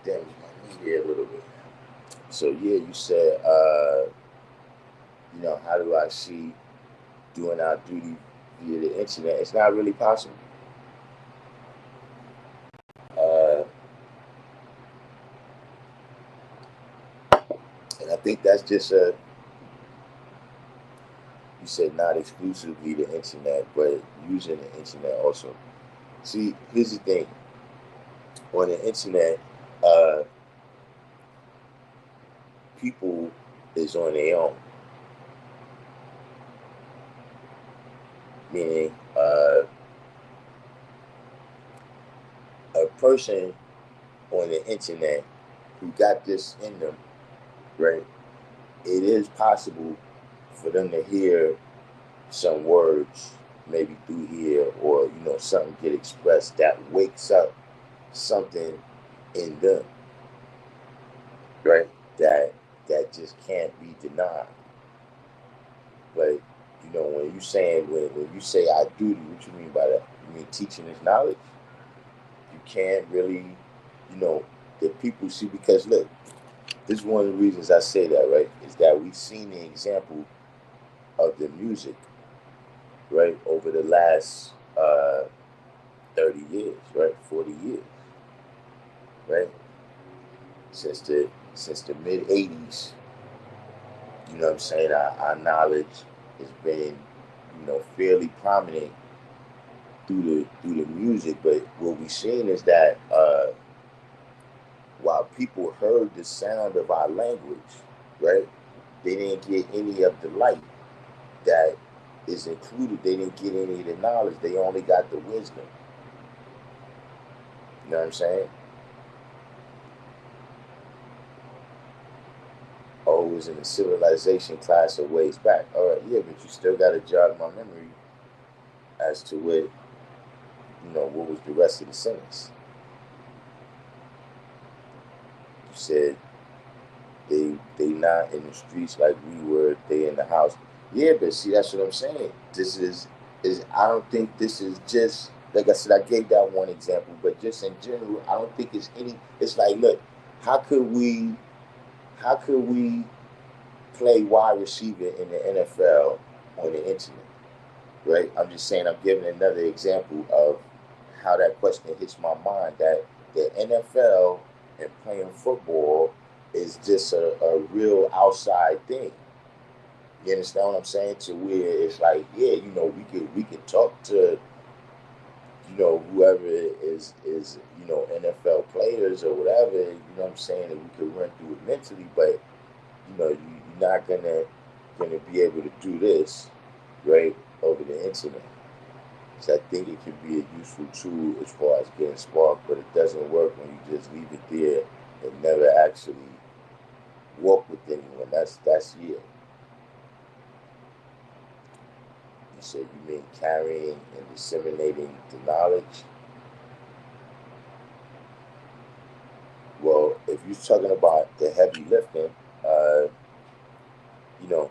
Damage my knee here a little bit. So yeah, you said, how do I see doing our duty via the internet? It's not really possible. Uh, and I think that's just you said not exclusively the internet, but using the internet also. See, here's the thing. On the internet, uh, people is on their own. Meaning, a person on the internet who got this in them, right? It is possible for them to hear some words, maybe through here, or something get expressed that wakes up something in them, right? That just can't be denied. But when you say I duty, what you mean by that? You mean teaching is knowledge? You can't really, the people see, because look, this is one of the reasons I say that, right? Is that we've seen the example of the music, right, over the last 30 years, right, 40 years, right, since the mid '80s. You know what I'm saying? Our knowledge has been, fairly prominent through the music. But what we've seen is that while people heard the sound of our language, right, they didn't get any of the light that is included. They didn't get any of the knowledge. They only got the wisdom. You know what I'm saying? Oh, it was in the civilization class a ways back. All right, yeah, but you still got to jog my memory as to what was the rest of the sentence. You said they not in the streets like we were. They in the house. Yeah, but see, that's what I'm saying. This is I don't think this is just, like I said. I gave that one example, but just in general, I don't think it's any. It's like, look, how could we play wide receiver in the NFL on the internet, right? I'm just saying, I'm giving another example of how that question hits my mind, that the NFL and playing football is just a real outside thing. You understand what I'm saying? To where it's like, yeah, we could talk to, whoever is NFL players or whatever, what I'm saying, and we could run through it mentally, but you're not gonna be able to do this right, over the internet. So I think it can be a useful tool as far as getting sparked, but it doesn't work when you just leave it there and never actually walk with anyone. That's yeah. You said you mean carrying and disseminating the knowledge. Well, if you're talking about the heavy lifting, uh, you know,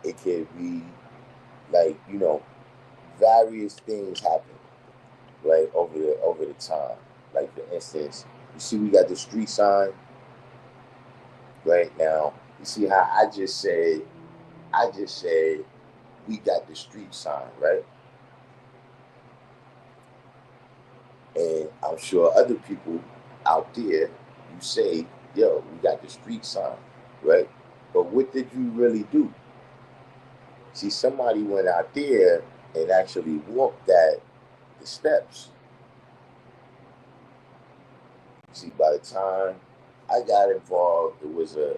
it could be like, various things happen, right, over the time. Like for instance, you see we got the street sign right now. You see how I just said we got the street sign, right? And I'm sure other people out there, you say, yo, we got the street sign, right? But what did you really do? See, somebody went out there and actually walked the steps. See, by the time I got involved, it was a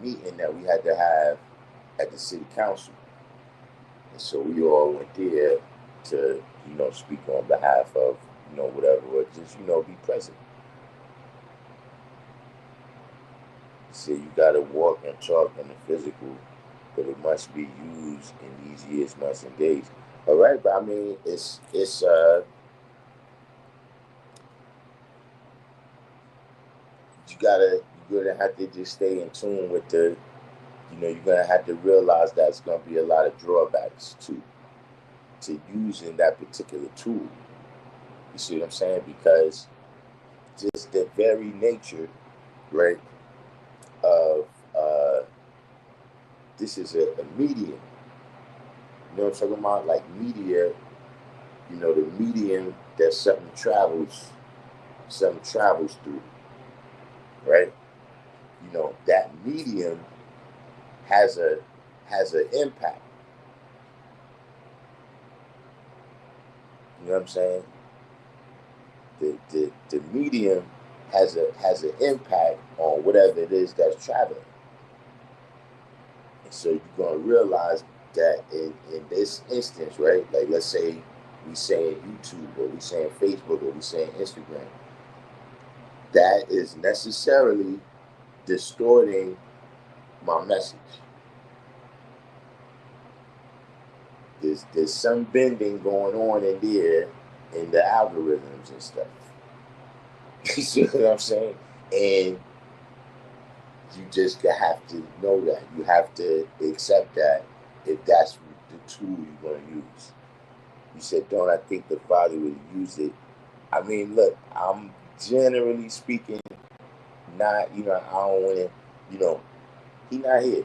meeting that we had to have at the city council. And so we all went there to, speak on behalf of, whatever, or just, be present. See, you got to walk and talk in the physical, but it must be used in these years, months, and days. All right, but I mean, it's you're gonna have to just stay in tune with you're gonna have to realize that it's gonna be a lot of drawbacks to using that particular tool. You see what I'm saying? Because just the very nature, right, of this is a medium. You know what I'm talking about? Like media, the medium that something travels through, right? That medium has an impact. You know what I'm saying? The medium has an impact on whatever it is that's traveling. And so you're gonna realize that in this instance, right? Like let's say we saying YouTube or we saying Facebook or we saying Instagram, that is necessarily distorting my message. There's some bending going on in there in the algorithms and stuff. You see what I'm saying? And you just have to know that. You have to accept that if that's the tool you're going to use. You said, don't I think the Father would use it? I mean, look, I'm generally speaking not, I don't want to, he not here.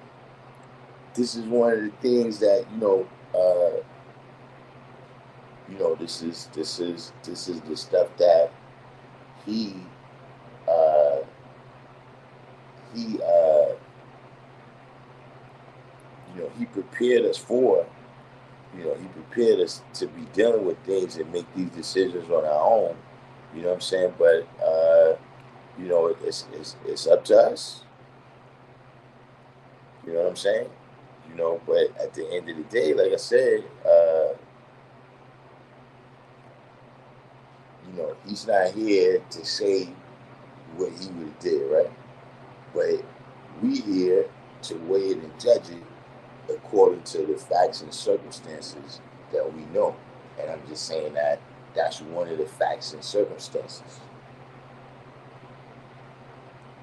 This is one of the things that, this is the stuff that he, uh, he, he prepared us for. He prepared us to be dealing with things and make these decisions on our own. You know what I'm saying? But it's up to us. You know what I'm saying? But at the end of the day, like I said, he's not here to say what he would have did, right? But we here to weigh it and judge it according to the facts and circumstances that we know. And I'm just saying that that's one of the facts and circumstances.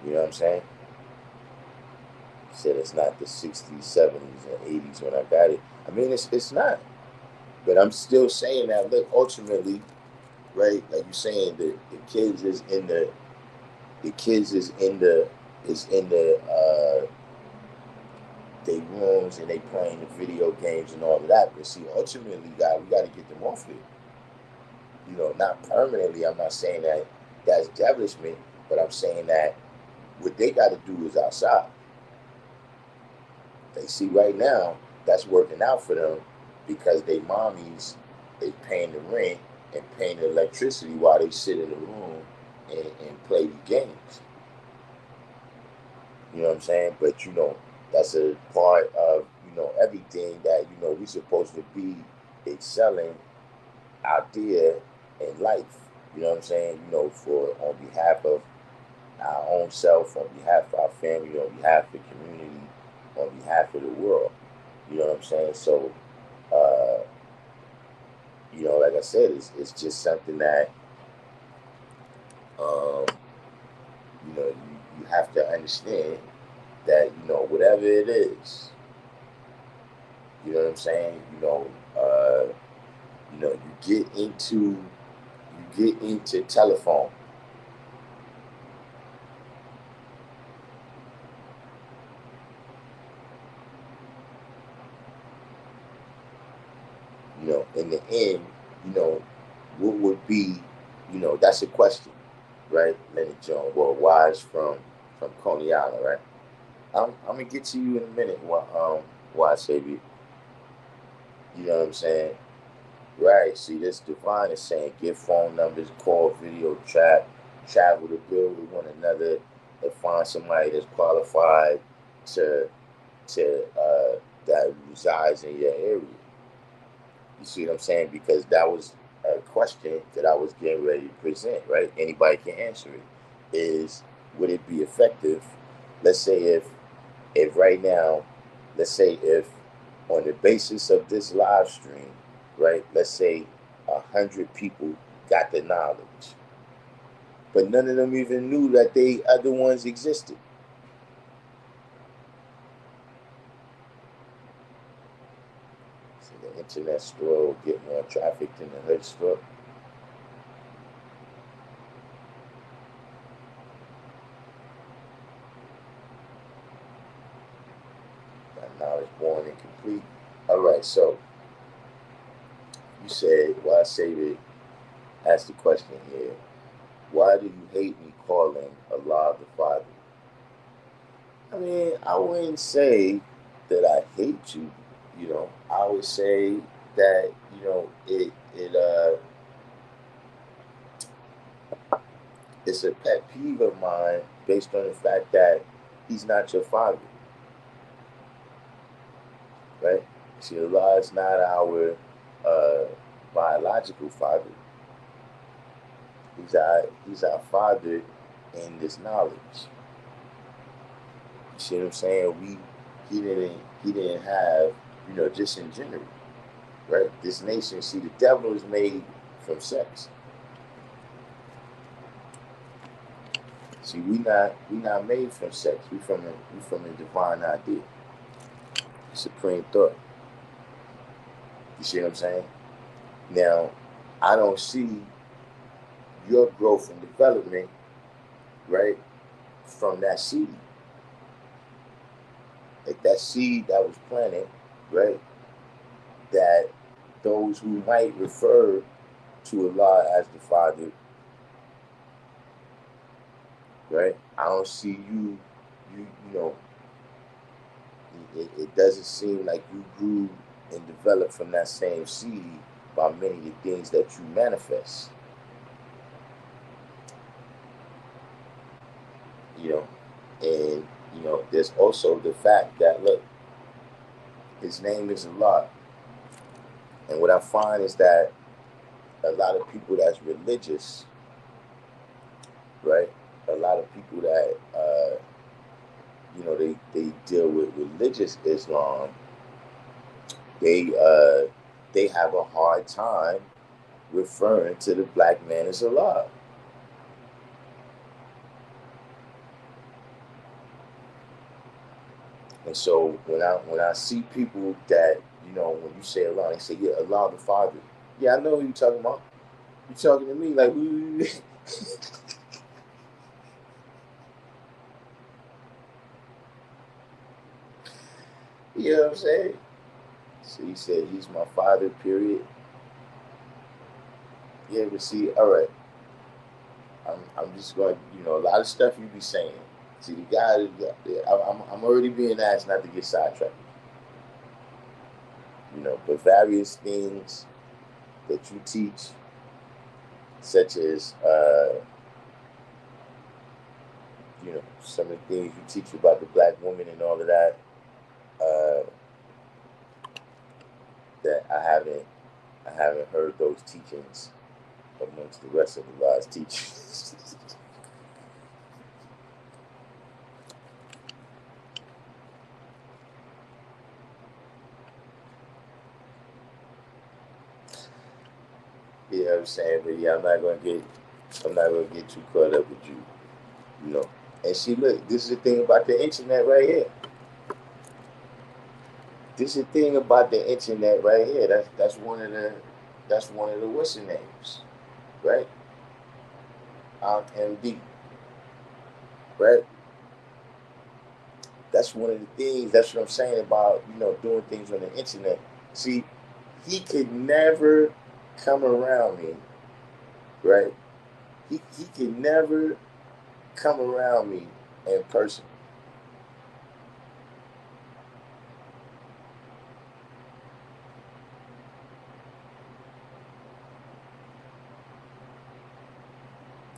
You know what I'm saying? He said it's not the 60s, 70s, and 80s when I got it. I mean, it's not. But I'm still saying that, look, ultimately, right, like you're saying, the kids is in the they rooms and they playing the video games and all of that. But see, ultimately, we got to get them off it. Not permanently. I'm not saying that that's establishment, but I'm saying that what they got to do is outside. They see right now that's working out for them because they mommies they paying the rent and paying the electricity while they sit in the room and play the games. You know what I'm saying? But that's a part of everything that, we're supposed to be excelling out there in life. You know what I'm saying? For on behalf of our own self, on behalf of our family, on behalf of the community, on behalf of the world. You know what I'm saying? So, uh, like I said, it's just something that, um, you have to understand that, whatever it is, you know what I'm saying? You get into telephone. In the end, what would be, that's a question, right? Leonard Jones, well, Wise from Coney Island, right? I'm gonna get to you in a minute. Why Savior? You know what I'm saying? Right. See, this divine is saying give phone numbers, call, video, chat, travel to build with one another, and find somebody that's qualified to that resides in your area. You see what I'm saying? Because that was a question that I was getting ready to present, right? Anybody can answer it. Is would it be effective? Let's say if right now, let's say if on the basis of this live stream, right? Let's say 100 people got the knowledge, but none of them even knew that they other ones existed. So the internet store will get more traffic than the hood store. That knowledge born incomplete. All right, so you said, well, I say that ask the question here. Why do you hate me calling Allah the Father? I mean, I wouldn't say that I hate you. I would say that it's a pet peeve of mine based on the fact that He's not your father, right? See, Allah is not our uh, biological father. He's our father in this knowledge. You see what I'm saying? He didn't have, just in general, right? This nation, see, the devil is made from sex. See, we not made from sex. We from a divine idea, supreme thought. You see what I'm saying? Now, I don't see your growth and development, right, from that seed. Like that seed that was planted, right? That those who might refer to Allah as the Father, right? I don't see you. It doesn't seem like you grew and developed from that same seed by many of the things that you manifest. You know, and there's also the fact that look, His name is Allah, and what I find is that a lot of people that's religious, right? A lot of people that they deal with religious Islam, they have a hard time referring to the black man as Allah. And so when I see people that, when you say Allah, they say, yeah, Allah the Father. Yeah, I know who you talking about. You talking to me like who? You know what I'm saying? So he said he's my father, period. Yeah, but see, all right. I'm just going, a lot of stuff you be saying. See, the guy, I'm already being asked not to get sidetracked. But various things that you teach, such as, some of the things you teach about the black woman and all of that, I haven't heard those teachings amongst the rest of the Lord's teachings. You know what I'm saying? But yeah, I'm not gonna get too caught up with you. You know. And see, look, this is the thing about the internet right here. This is the thing about the internet right here. That's one of the what's the names, right? MD, right? That's one of the things. That's what I'm saying about doing things on the internet. See, he could never come around me, right? He could never come around me in person.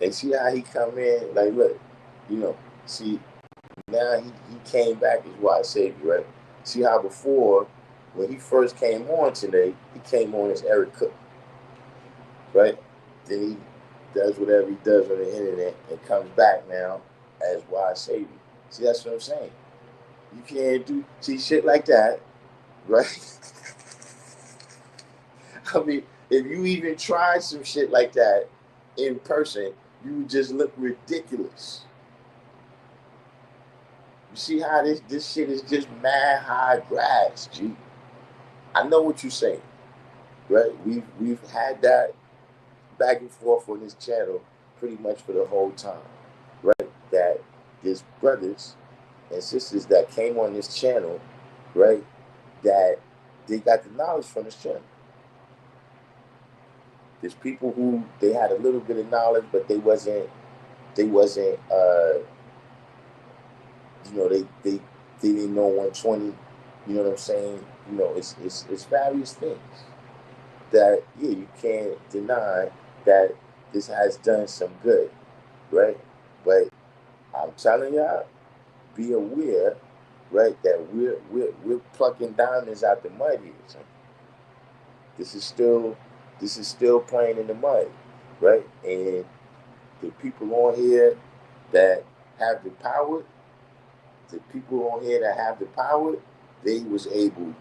And see how he come in, like, look, see, now he came back as why I saved you, right? See how before, when he first came on today, he came on as Eric Cook, right? Then he does whatever he does on the internet and comes back now as why I saved you. See, that's what I'm saying. You can't see shit like that, right? I mean, if you even tried some shit like that in person, you would just look ridiculous. You see how this shit is just mad high grass, G. I know what you're saying, right? We've had that back and forth on this channel pretty much for the whole time, right? That there's brothers and sisters that came on this channel, right? That they got the knowledge from this channel. There's people who they had a little bit of knowledge, but they wasn't they didn't know 120. You know what I'm saying? It's various things that you can't deny that this has done some good, right? But I'm telling y'all, be aware, right, that we're plucking diamonds out the mud here. So this is still playing in the mud, right? And the people on here that have the power, they was able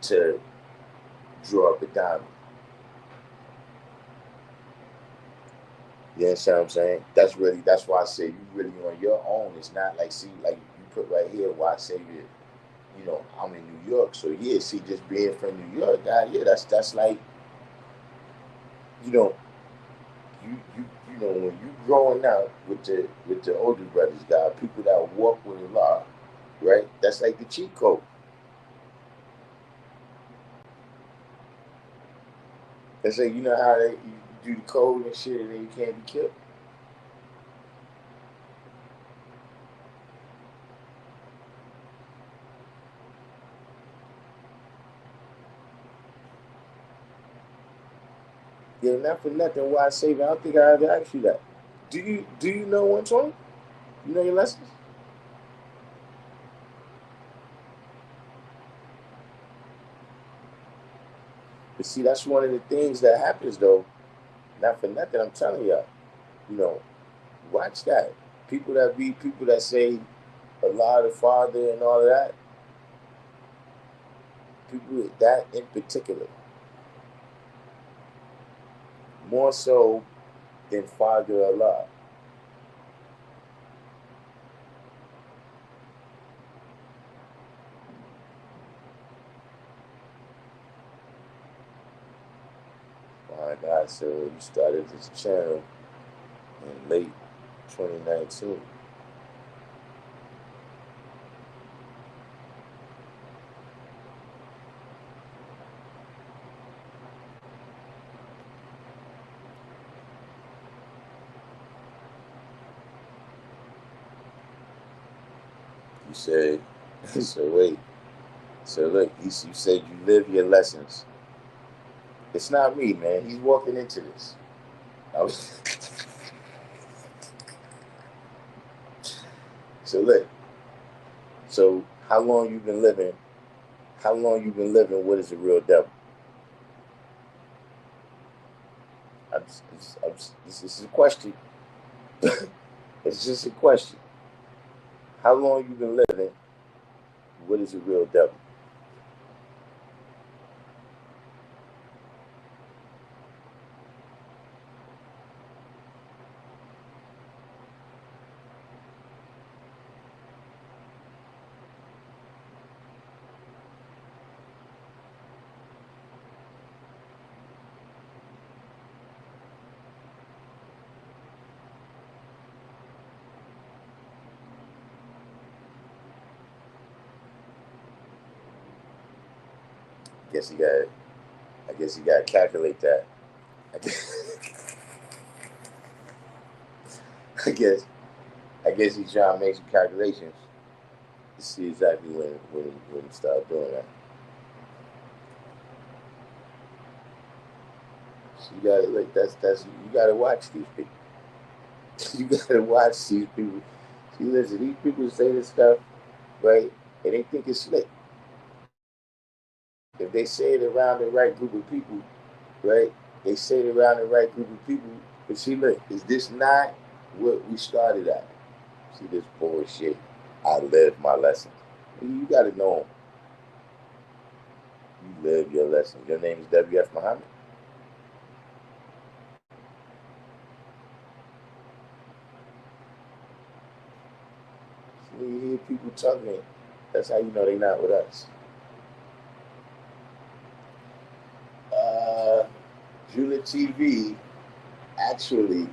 to draw up a diamond. You understand what I'm saying? That's why I say you really on your own. It's not like like you put right here why I say I'm in New York. So yeah, see just being from New York, God, yeah, that's like, you know, when you growing up with the older brothers, God, people that walk with Allah, right? That's like the cheat code. That's like how you do the code and shit and then you can't be killed. Yeah, not for nothing. Why I say that? I don't think I ever asked you that. Do you know 120? You know your lessons? But see, that's one of the things that happens though. Not for nothing, I'm telling y'all. You know, watch that. People that say Allah the Father and all of that. People that in particular, more so than Father Allah. My God, so you started this channel in late 2019. You said, so wait. So look, you said you live your lessons. It's not me, man. He's walking into this. I was so look. So how long you been living? How long you been living? What is a real devil? This is a question. It's just a question. How long you been living? What is a real devil? Guess you got. I guess you got to calculate that. I guess. I guess. I guess he's trying to make some calculations to see exactly when he start doing that. So you got to like that's you got to watch these people. You got to watch these people. See, listen, these people say this stuff, right? And they think it's slick. If they say it around the right group of people, right? They say it around the right group of people. But see, look, is this not what we started at? See this bullshit. I live my lessons. You got to know them. You live your lessons. Your name is W.F. Muhammad. When you hear people talking, that's how you know they're not with us. Julia TV actually,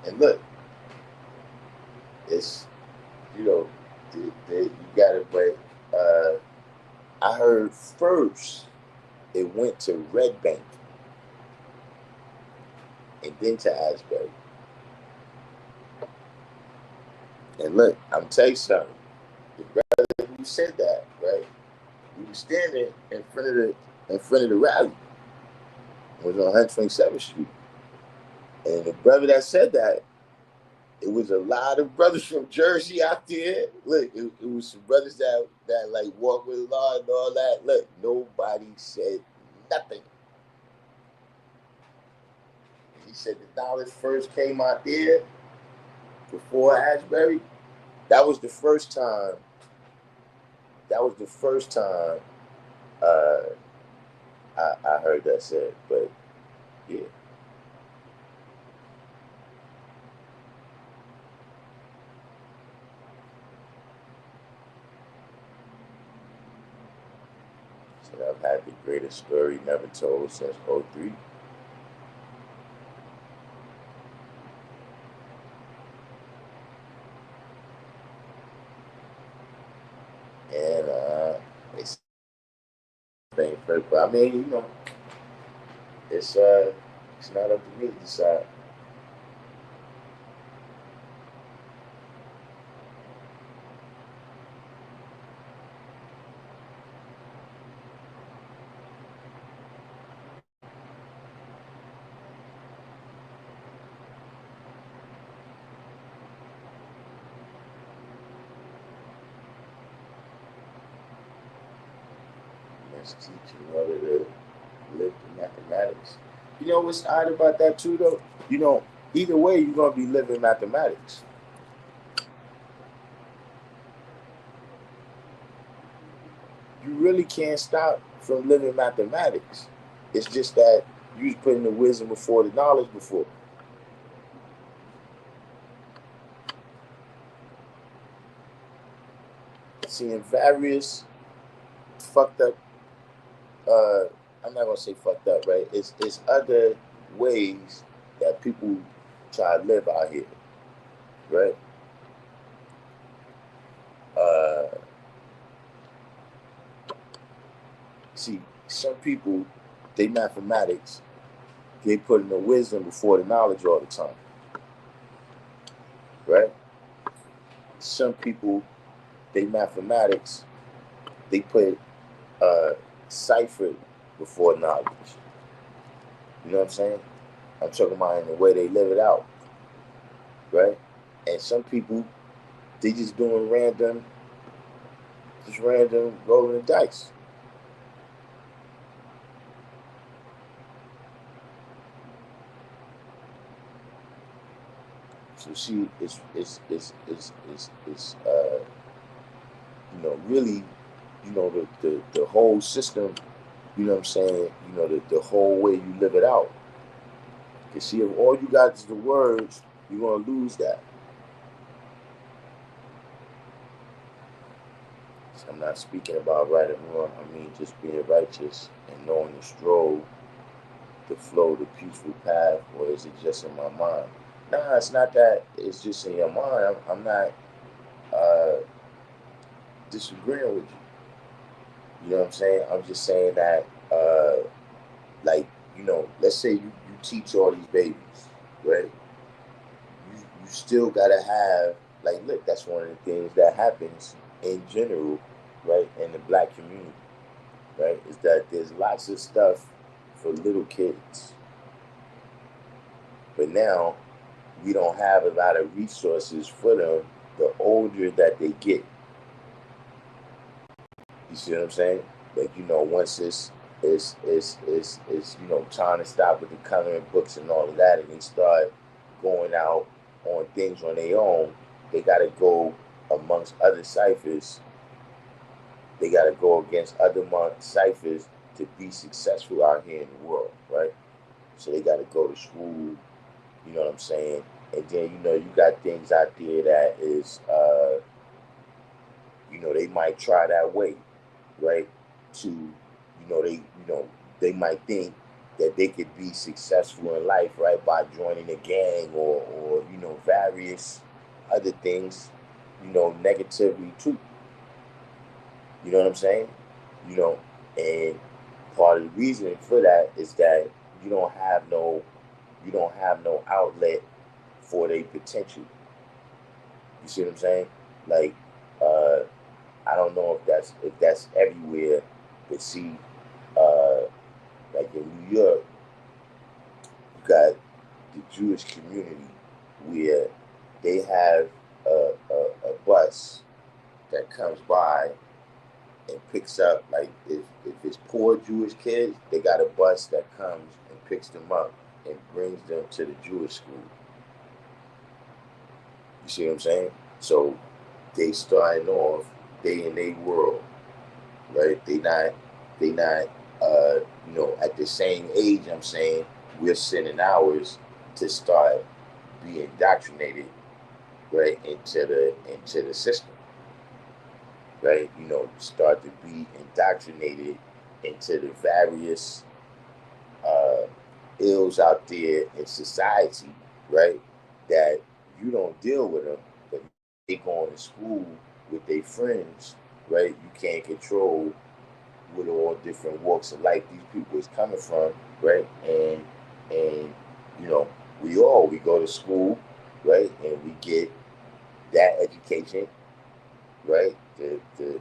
and look, it's, you know, you got it, but I heard first it went to Red Bank and then to Asbury. And look, I'm telling you something. The brother who said that, right? We were standing in front of the rally. It was on 127th Street. And the brother that said that, it was a lot of brothers from Jersey out there. Look, it was some brothers that like walk with law and all that. Look, nobody said nothing. He said the dollars first came out there before Ashbury. That was the first time. That was the first time I heard that said. But yeah. So I've had the greatest story never told since '03. And it's thing first. But I mean, you know, it's not up to me to decide. Let's teach you how to live the mathematics. You know what's odd about that too, though? You know, either way, you're gonna be living mathematics. You really can't stop from living mathematics. It's just that you was putting the wisdom before the knowledge before. Seeing various fucked up. I'm not gonna say fucked up, right? It's other ways that people try to live out here, right? Uh, See, some people, they mathematics, they put in the wisdom before the knowledge all the time, right? Some people, they mathematics, they put cipher before knowledge. You know what I'm saying? I'm talking about in the way they live it out, right? And some people, they just doing just random rolling the dice. So see, really, the whole system, what I'm saying, the whole way you live it out. Because see, if all you got is the words, you're going to lose that. So I'm not speaking about right and wrong. I mean just being righteous and knowing the stroll, the flow, the peaceful path, or is it just in my mind? Nah, it's not that it's just in your mind. I'm not uh, disagreeing with you. You know what I'm saying? I'm just saying that, like, let's say you teach all these babies, right? You still gotta have, like, look, that's one of the things that happens in general, right, in the black community, right, is that there's lots of stuff for little kids. But now we don't have a lot of resources for them the older that they get. You see what I'm saying? Like, once it's time to stop with the coloring books and all of that, and they start going out on things on their own, they gotta go amongst other ciphers. They gotta go against other ciphers to be successful out here in the world, right? So they gotta go to school, you know what I'm saying? And then, you got things out there that is they might try that way, right? To, they might think that they could be successful in life, right, by joining a gang or various other things, negatively too. You know what I'm saying? You know, and part of the reason for that is that you don't have no you don't have no outlet for their potential. You see what I'm saying? Like, uh, I don't know if that's everywhere, but see, uh, like in New York, you got the Jewish community where they have a bus that comes by and picks up, like, if it's poor Jewish kids, they got a bus that comes and picks them up and brings them to the Jewish school. You see what I'm saying? So they starting off, they in their world, right? They not at the same age. I'm saying we're sending ours to start be indoctrinated, right, into the system, right? Start to be indoctrinated into the various uh, ills out there in society, right? That you don't deal with them, but they going to school with their friends, right? You can't control what all different walks of life these people is coming from, right? And we go to school, right? And we get that education, right?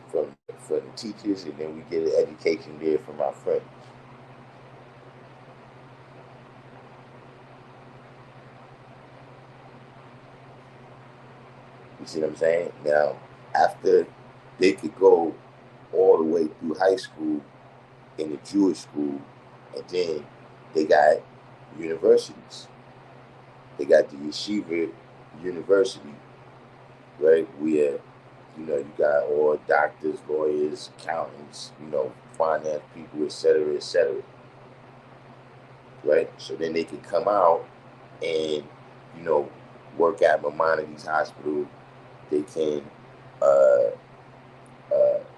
From the teachers, and then we get an education there from our friends. You see what I'm saying? Now, after they could go all the way through high school in the Jewish school, and then they got universities. They got the yeshiva university, right? Where you got all doctors, lawyers, accountants, finance people, et cetera, right? So then they can come out and you know work at Maimonides Hospital. They can uh,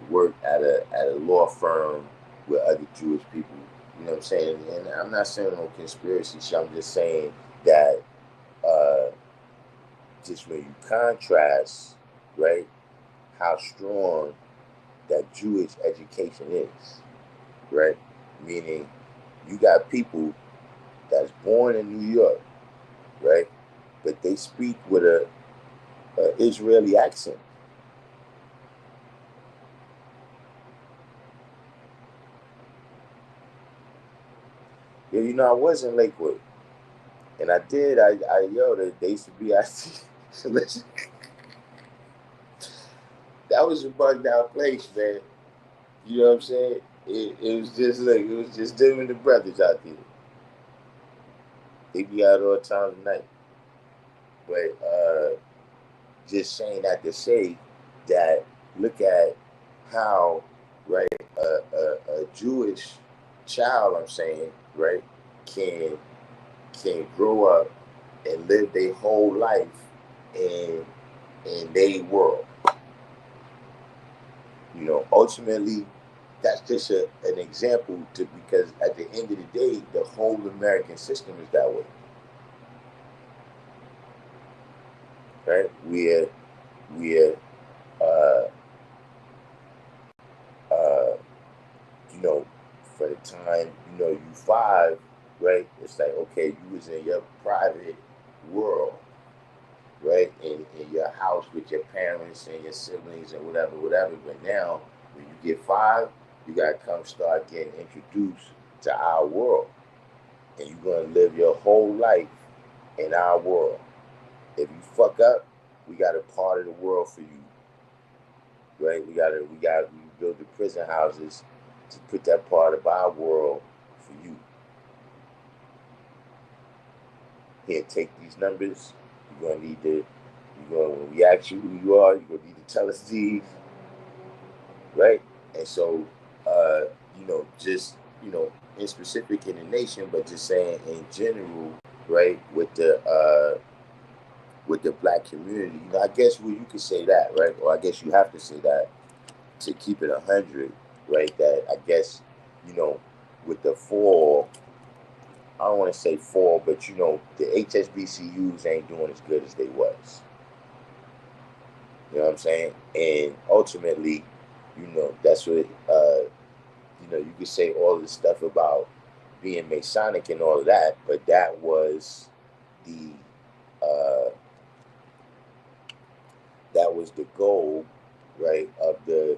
work at a law firm with other Jewish people. You know what I'm saying? And I'm not saying no conspiracy shit. I'm just saying that uh, just when you contrast, right, how strong that Jewish education is, right? Meaning you got people that's born in New York, right, but they speak with a Israeli accent. Yeah, I was in Lakewood, and I did. They used to be. Listen, that was a bugged out place, man. You know what I'm saying? It was just them and the brothers out there. They be out all times of night. But just saying that to say that, look at how, right, a Jewish child, I'm saying, right, can grow up and live their whole life in their world. Ultimately, that's just an example because at the end of the day, the whole American system is that way. Right? We're uh, uh, for the time, you 5, right? It's like, okay, you was in your private world, right? In your house with your parents and your siblings and whatever. But now, when you get 5, you got to come start getting introduced to our world. And you're going to live your whole life in our world. If you fuck up, we got a part of the world for you, right? We build the prison houses to put that part of our world for you. Here, take these numbers. When we ask you who you are, you're going to need to tell us these, right? And so, just, in specific in the nation, but just saying in general, right, with the black community, I guess you could say that, right? Or I guess you have to say that to keep it 100, right? That I guess, with the fall, I don't want to say fall, but the HSBCUs ain't doing as good as they was. You know what I'm saying? And ultimately, that's what you could say all this stuff about being Masonic and all of that, but that was the goal, right, of the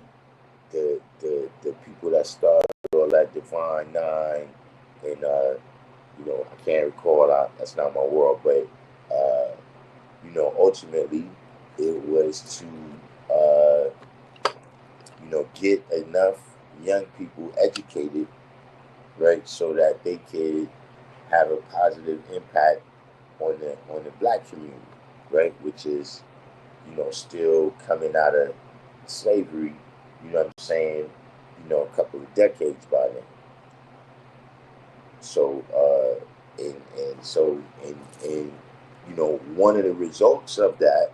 people that started all that Divine Nine, and I can't recall. That's not my world, but ultimately, it was to get enough young people educated, right, so that they could have a positive impact on the black community, right, which is still coming out of slavery. You know what I'm saying? A couple of decades by then. So one of the results of that,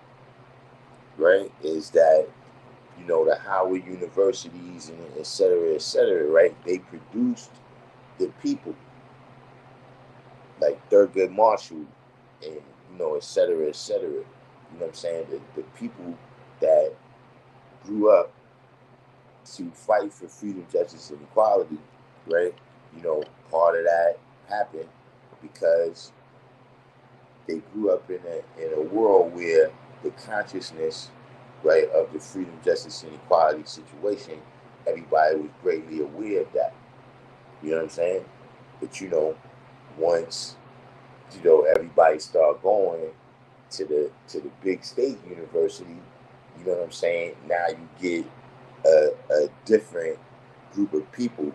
right, is that the Howard universities and et cetera, right, they produced the people like Thurgood Marshall and et cetera, et cetera. You know what I'm saying? The people that grew up to fight for freedom, justice, and equality, right? Part of that happened because they grew up in a world where the consciousness, right, of the freedom, justice, and equality situation, everybody was greatly aware of that. You know what I'm saying? But once everybody start going to the big state university, you know what I'm saying? Now you get a different group of people,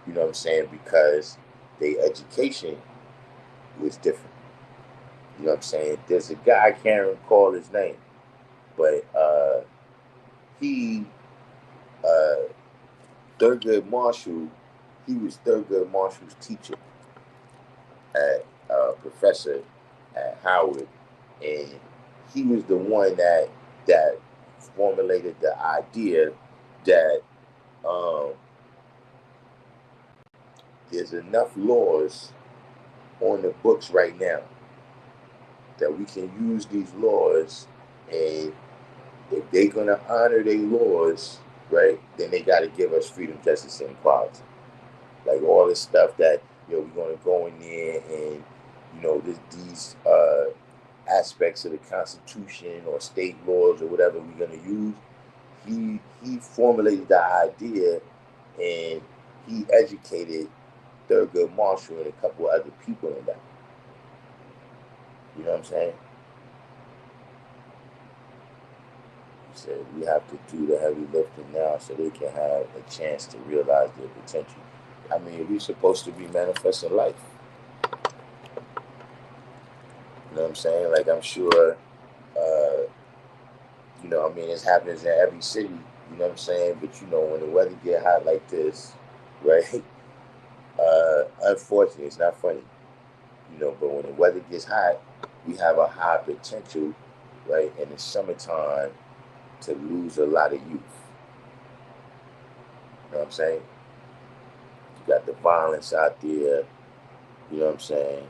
you know what I'm saying, because their education was different. You know what I'm saying? There's a guy, I can't recall his name, but he, Thurgood Marshall, he was Thurgood Marshall's teacher at professor at Howard, and he was the one that formulated the idea that there's enough laws on the books right now that we can use these laws, and if they're gonna honor their laws, right, then they got to give us freedom, justice, and equality. Like all this stuff that we're gonna go in there and these aspects of the Constitution or state laws or whatever we're gonna use. He formulated the idea, and he educated Thurgood Marshall and a couple of other people in that. You know what I'm saying? He said we have to do the heavy lifting now so they can have a chance to realize their potential. I mean, we're supposed to be manifesting life. You know what I'm saying? Like, I'm sure You know, I mean, it happens in every city. You know what I'm saying? But you know, when the weather get hot like this, right? Unfortunately, it's not funny. You know, but when the weather gets hot, we have a high potential, right, in the summertime to lose a lot of youth. You know what I'm saying? You got the violence out there. You know what I'm saying?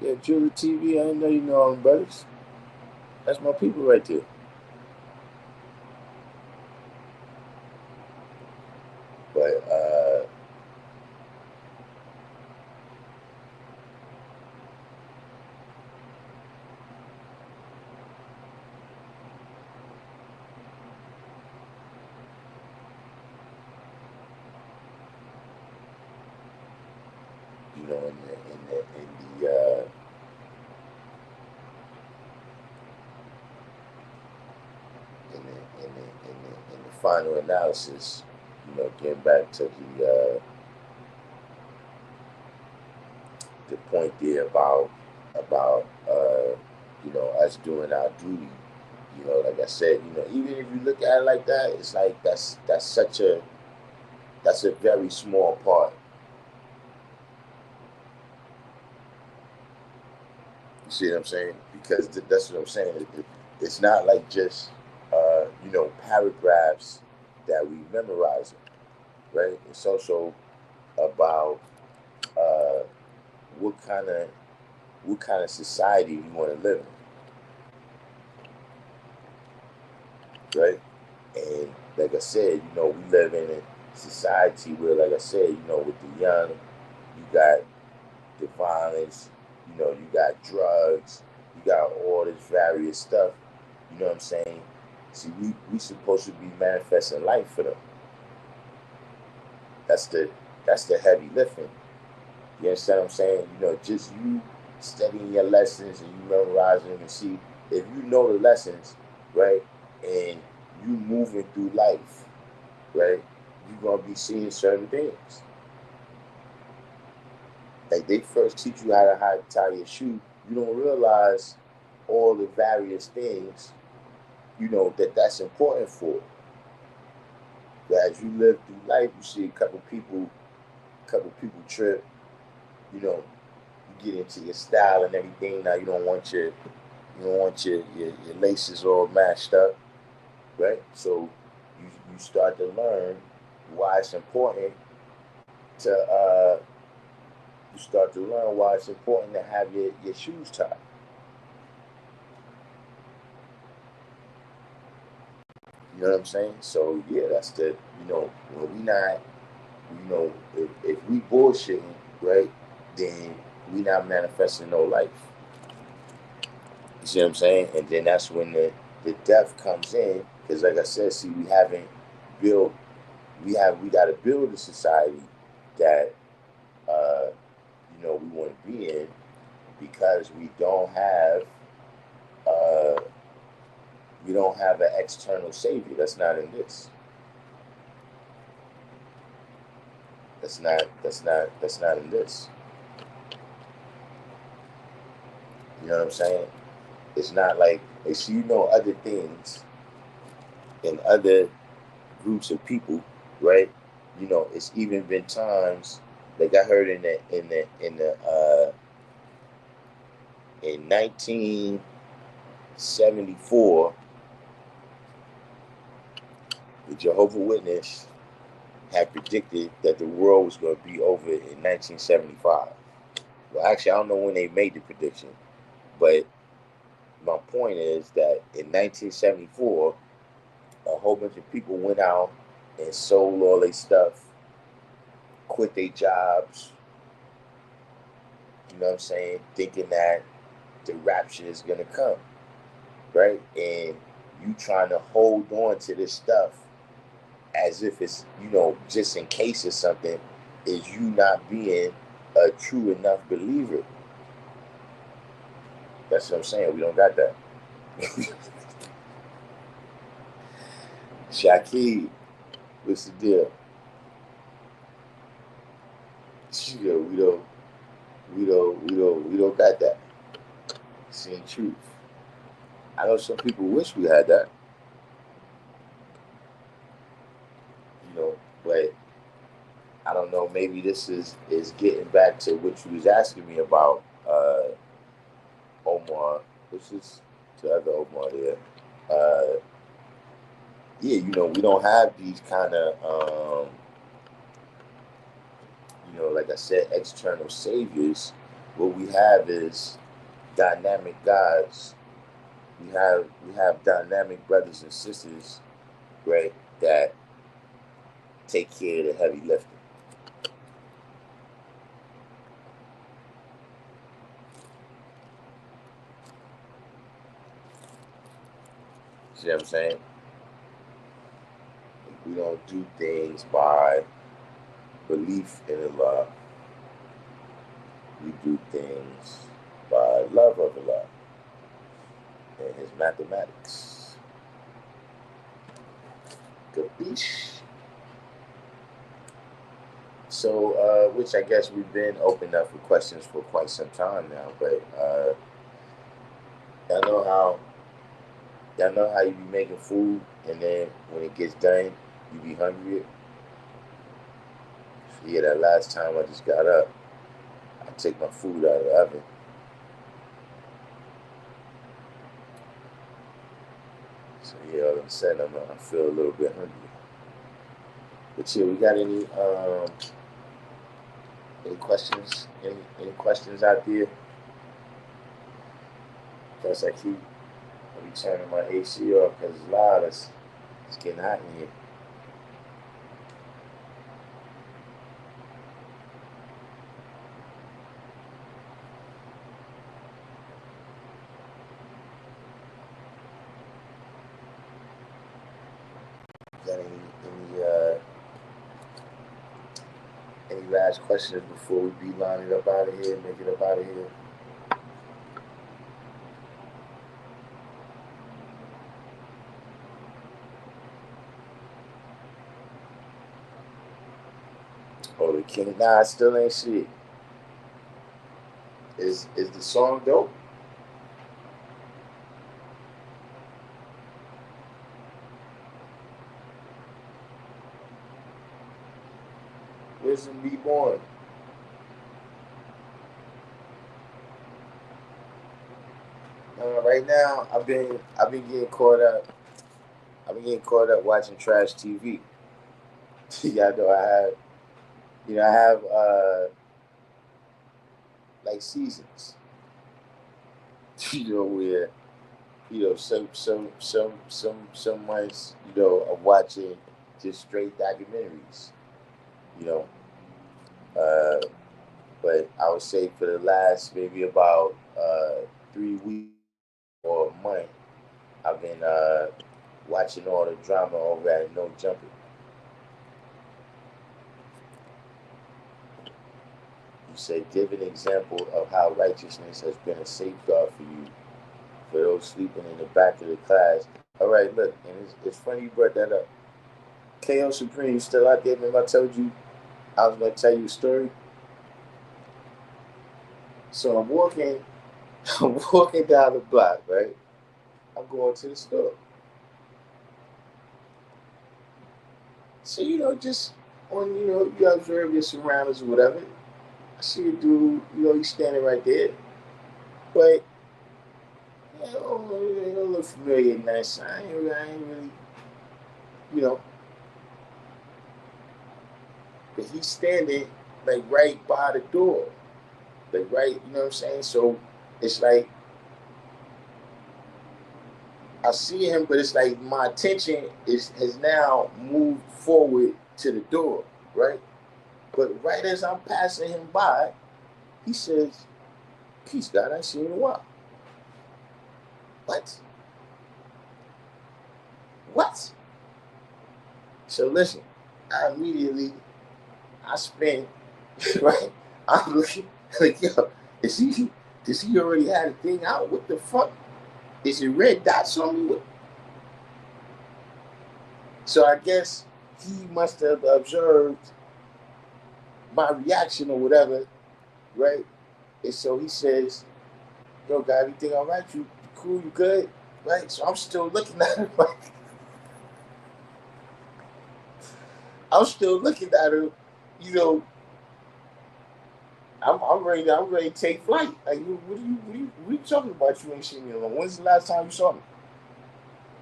Yeah, Julie TV. I didn't know you know all them brothers. That's my people right there. But you know, in the final analysis, you know, getting back to the point there about you know, us doing our duty. You know, like I said, you know, even if you look at it like that, it's like that's a very small part. You see what I'm saying? Because that's what I'm saying. It's not like just you know, paragraphs that we memorize, right? It's also about uh, what kind of society you want to live in, right? And like I said, you know, we live in a society where, like I said, you know, with the young, you got the violence, you know, you got drugs, you got all this various stuff. You know what I'm saying? See, we supposed to be manifesting life for them. That's the heavy lifting. You understand what I'm saying? You know, just you studying your lessons and you memorizing them and see if you know the lessons, right? And you moving through life, right? You're gonna be seeing certain things. Like they first teach you how to tie your shoe. You don't realize all the various things, you know, that's important for. But as you live through life, you see a couple people trip. You know, you get into your style and everything. Now you don't want your laces all mashed up, right? So you start to learn why it's important to you start to learn why it's important to have your shoes tied. You know what I'm saying? So yeah, that's the you know when we not you know if we bullshitting right, then we not manifesting no life. You see what I'm saying? And then that's when the death comes in because like I said, see we haven't built we got to build a society that uh, you know we want to be in because uh, we don't have an external savior. That's not in this. That's not in this. You know what I'm saying? It's not like it's you know other things in other groups of people, right? You know, it's even been times like I heard in 1974, the Jehovah Witness had predicted that the world was going to be over in 1975. Well, actually, I don't know when they made the prediction, but my point is that in 1974, a whole bunch of people went out and sold all their stuff, quit their jobs, you know what I'm saying, thinking that the rapture is going to come, right? And you trying to hold on to this stuff as if it's, you know, just in case of something, is you not being a true enough believer. That's what I'm saying. We don't got that. Shaquille, what's the deal? Yeah, we don't. we don't got that. Seeing truth. I know some people wish we had that, but I don't know. Maybe this is getting back to what you was asking me about, Omar. Which is the other Omar there. Uh, yeah, we don't have these kind of, like I said, external saviors. What we have is dynamic guys. We have dynamic brothers and sisters, right? That take care of the heavy lifting. See what I'm saying? We don't do things by belief in Allah. We do things by love of Allah and His mathematics. Capiche? So, which I guess we've been open up for questions for quite some time now, but y'all know how you be making food, and then when it gets done, you be hungry. Yeah, that last time I just got up, I took my food out of the oven. So yeah, all of a sudden I feel a little bit hungry. But yeah, we got any questions? Any questions out there? Plus I be turning my AC off because it's loud. It's getting hot in here. Got any last questions before we be lining up out of here, make it up out of here? Oh, the King. Nah, I still ain't see it. Is the song dope? Wisdom be born. Right now, I've been getting caught up. I've been getting caught up watching trash TV. Y'all know I have like seasons. Where some months I'm watching just straight documentaries. You know, uh, but I would say for the last maybe about 3 weeks or a month, I've been watching all the drama over at No Jumping. You say, give an example of how righteousness has been a safeguard for you, for those sleeping in the back of the class. All right, look, and it's funny you brought that up. KO Supreme, you still out there? Remember I told you I was going to tell you a story? So I'm walking, I'm walking down the block, right? I'm going to the store. So, just on, you observe your surroundings or whatever. I see a dude, he's standing right there. But, it don't look familiar and nice. I ain't really, you know, but he's standing like right by the door. Like right, you know what I'm saying? So it's like I see him, but it's like my attention has now moved forward to the door, right? But right as I'm passing him by, he says, "Peace, God, I ain't seen you in a while." What? What? So listen, I spin, right? I'm looking like, yo, is he? Does he already have the thing out? What the fuck? Is it red dots on me? So I guess he must have observed my reaction or whatever, right? And so he says, yo, guy, everything all right? You cool? You good? Right? So I'm still looking at him like, I'm still looking at him, you know, I'm ready to take flight. Like, what are you talking about? You ain't seen me alone. When's the last time you saw me?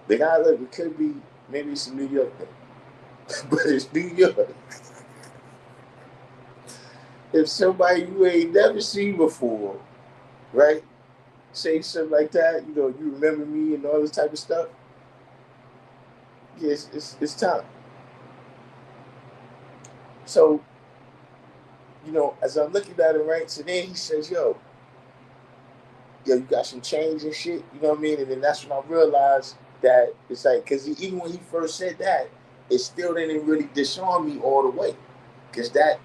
The guy, look, it could be, maybe it's a New York thing, but it's New York. If somebody you ain't never seen before, right, say something like that, you know, you remember me and all this type of stuff, yeah, it's time. So, you know, as I'm looking at him, right, so then he says, yo, you got some change and shit, you know what I mean? And then that's when I realized that it's like, because even when he first said that, it still didn't really disarm me all the way. Because that,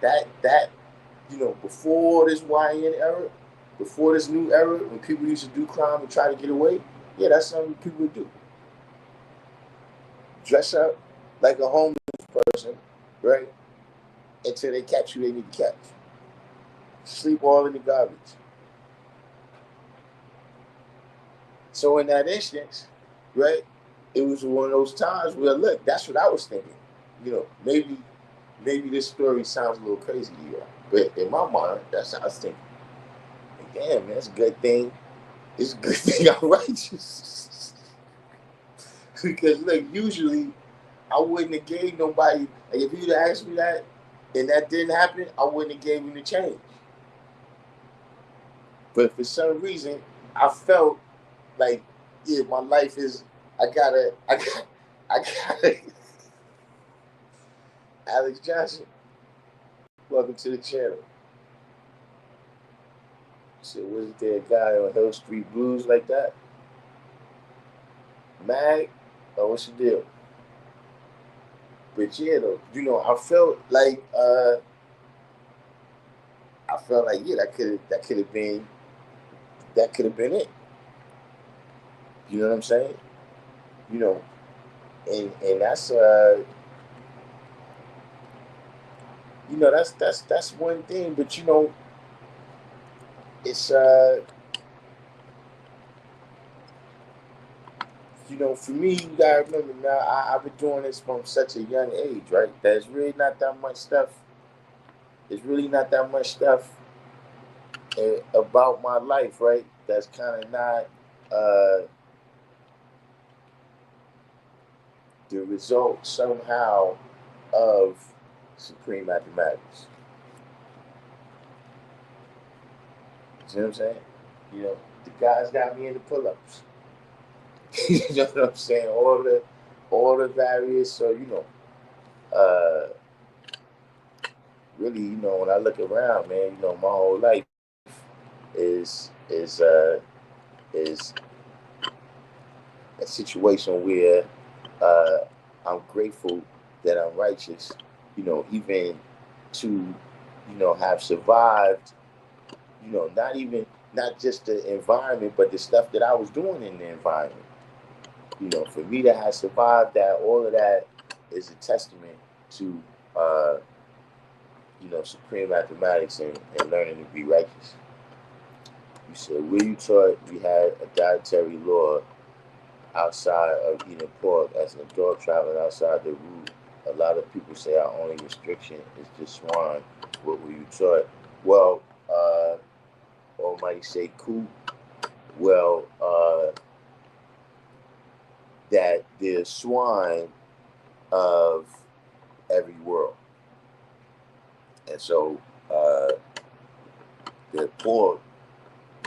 you know, before this YN era, before this new era, when people used to do crime and try to get away, yeah, that's something people would do. Dress up like a homeless person, right? Until they catch you, they need to catch. Sleep all in the garbage. So in that instance, right, it was one of those times where, look, that's what I was thinking. You know, maybe this story sounds a little crazy to you, but in my mind, that's how I was thinking. Like, damn, man, that's a good thing. It's a good thing I'm righteous. Because look, usually I wouldn't have gave nobody, like if you'd have asked me that and that didn't happen, I wouldn't have gave him the change. But for some reason, I felt like, yeah, my life is, I gotta, Alex Johnson, welcome to the channel. So wasn't there a guy on Hill Street Blues like that? Mag? Oh, what's the deal? But yeah, though, you know, I felt like, yeah, that could have been it. You know what I'm saying? You know, and that's you know, that's one thing, but you know, it's you know, for me, you gotta remember now, I've been doing this from such a young age, right? There's really not that much stuff. There's really not that much stuff about my life, right? That's kind of not uh, the result somehow of supreme mathematics. You know what I'm saying? You know, the guys got me in the pull-ups. You know what I'm saying? All the various. So you know, really, you know, when I look around, man, you know, my whole life is is uh, is a situation where uh, I'm grateful that I'm righteous. You know, even to have survived. You know, not just the environment, but the stuff that I was doing in the environment. You know, for me to have survived that, all of that is a testament to uh, supreme mathematics and learning to be righteous. You said, where you taught we had a dietary law outside of eating pork as an adult traveling outside the route. A lot of people say our only restriction is just swine. What were you taught? Well, Almighty say, cool. Well, that there's swine of every world. And so the pork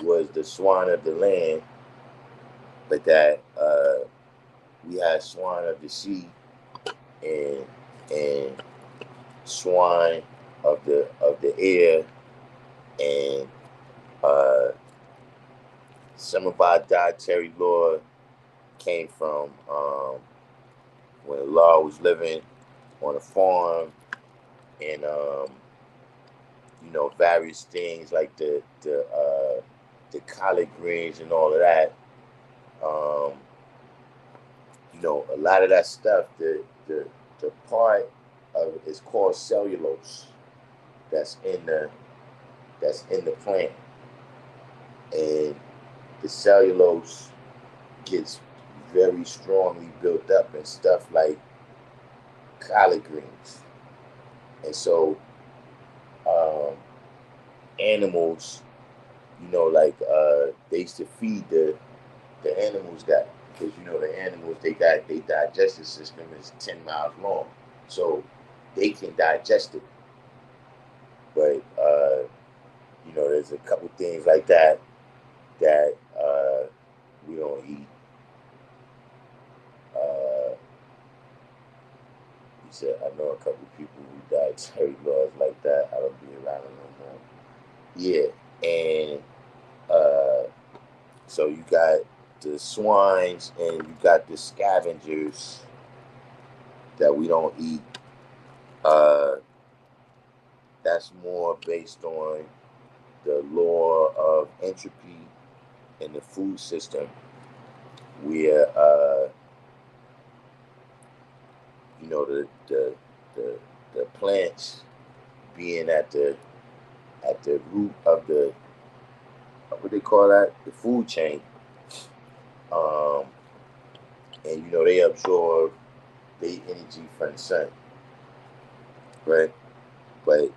was the swine of the land, but that we had swine of the sea and swine of the air, and some of our dietary law came from when the law was living on a farm, and various things like the collard greens and all of that. Um, a lot of that stuff, the part of it is called cellulose. That's in the plant. and the cellulose gets very strongly built up in stuff like collard greens. And so um, animals, like they used to feed the animals that, because the animals, their digestive system is 10 miles long, so they can digest it. But there's a couple things like that we don't eat. He said, I know a couple people who dietary laws like that. I don't be around them no more. Yeah, and uh, so you got the swines and you got the scavengers that we don't eat. Uh, that's more based on the law of entropy in the food system, where the the plants being at the root of the, what they call that, the food chain, um, and they absorb the energy from the sun, right? But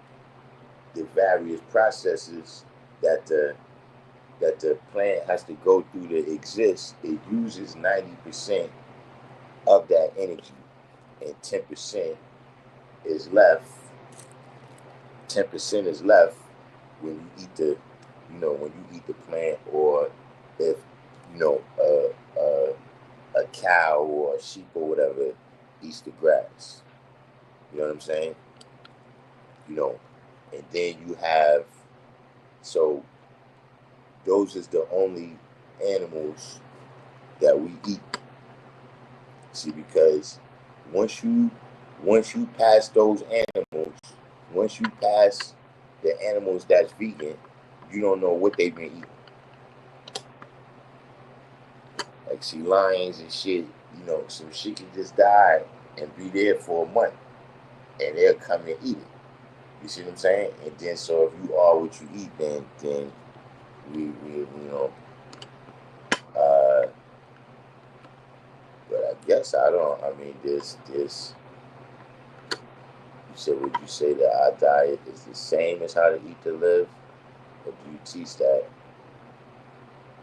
the various processes that the plant has to go through to exist, it uses 90% of that energy, and 10% is left. 10% is left when you eat the plant, or if a cow or a sheep or whatever eats the grass. You know what I'm saying? And then you have, so those is the only animals that we eat. See, because once you pass those animals, once you pass the animals that's vegan, you don't know what they've been eating. Like, see, lions and shit, some shit can just die and be there for a month, and they'll come and eat it. You see what I'm saying? And then, so if you are what you eat, then we uh, but I guess I don't. I mean, this. You said, would you say that our diet is the same as how to eat to live, or do you teach that?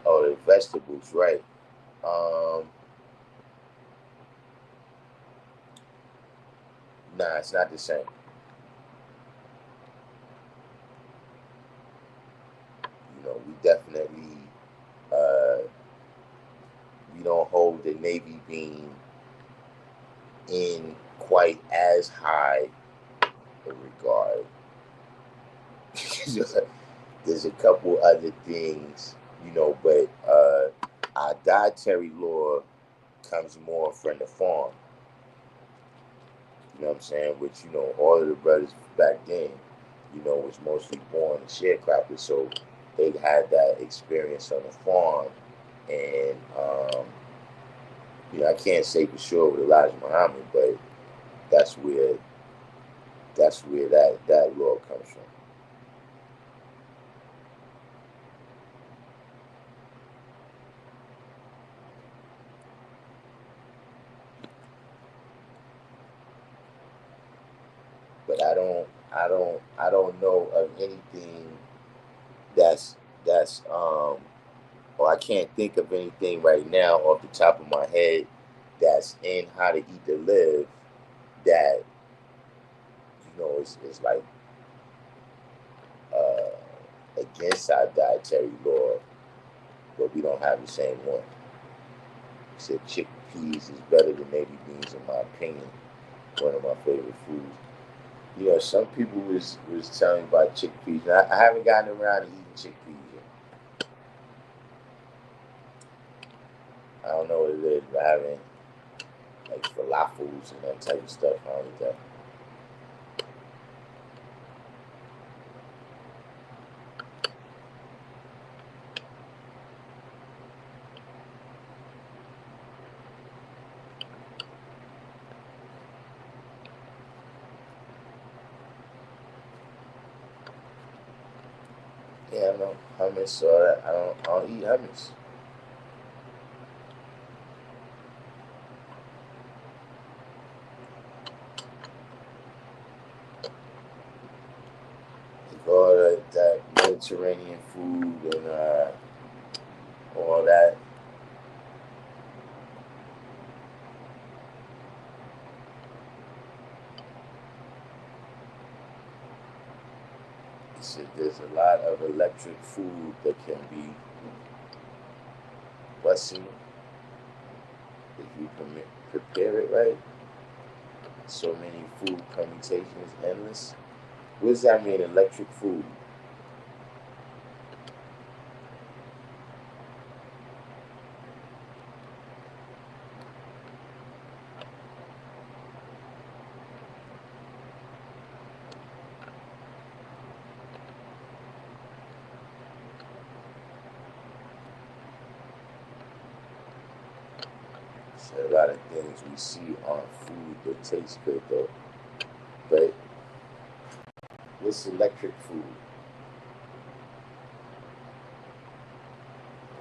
Oh, the vegetables, right? Um, nah, it's not the same. We definitely uh, we don't hold the navy bean in quite as high a regard. There's a couple other things, but our dietary law comes more from the farm. You know what I'm saying? Which, all of the brothers back then, was mostly born sharecroppers, so they had that experience on the farm. And I can't say for sure with Elijah Muhammad, but that's where that law comes from. But I don't know of anything that's or I can't think of anything right now off the top of my head that's in How to Eat to Live that is like against our dietary law, but we don't have the same one. He said chickpeas is better than navy beans in my opinion. One of my favorite foods. Some people was telling me about chickpeas. I haven't gotten around to eating chickpeas yet. I don't know what it is, but I haven't, like falafels and that type of stuff. I don't eat that. Yeah, I know hummus. So I don't eat hummus. Like all that Mediterranean food and all that. He said there's a lot of electric food that can be busting if you prepare it right. So many food permutations, endless. What does that mean, electric food? So a lot of things we see on food that taste good though. But what's electric food?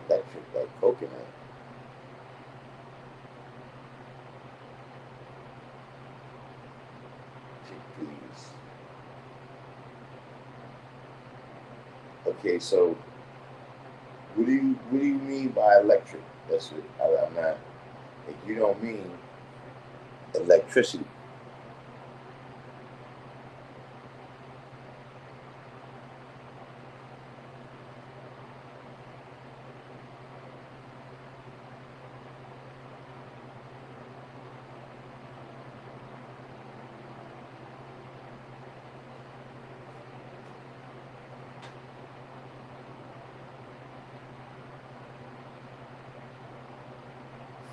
Electric, like coconut. Chickpeas. Okay, so what do you mean by electric? That's what I'm not. Like, you don't mean electricity.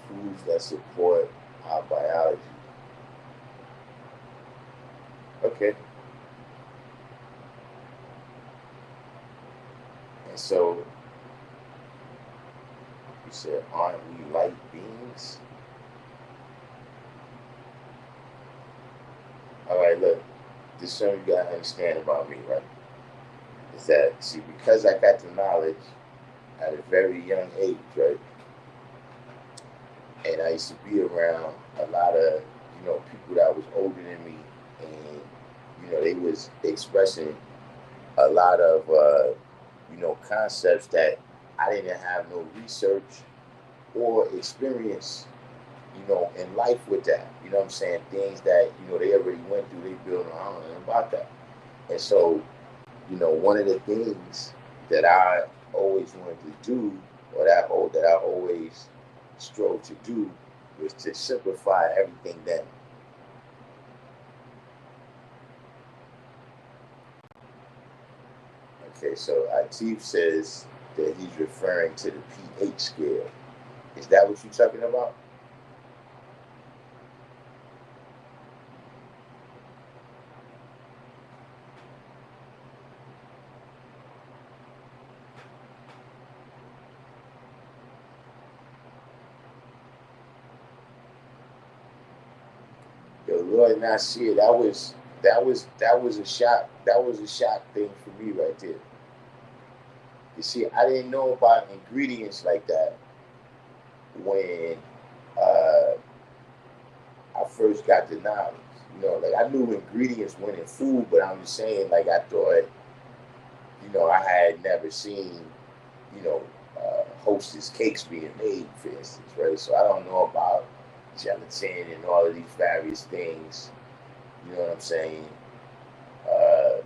Foods that support our biology. Okay, and so you said, aren't we light beings? All right, look, this is something you gotta understand about me, right? Is that, see, because I got the knowledge at a very young age, right? And I used to be around a lot of, people that was older than me, and they was expressing a lot of, concepts that I didn't have no research or experience, in life with that. You know what I'm saying? Things that they already went through, they built. I don't know nothing about that. And so, one of the things that I always wanted to do, or that I always strove to do, was to simplify everything down. Okay, so Atif says that he's referring to the pH scale. Is that what you're talking about? Yo, Lord Nasir, that was a shock. That was a shock thing for me right there. You see, I didn't know about ingredients like that when uh, I first got the knowledge. Like I knew ingredients went in food, but I'm just saying, like I thought, I had never seen, Hostess cakes being made, for instance, right? So I don't know about gelatin and all of these various things. You know what I'm saying? Uh,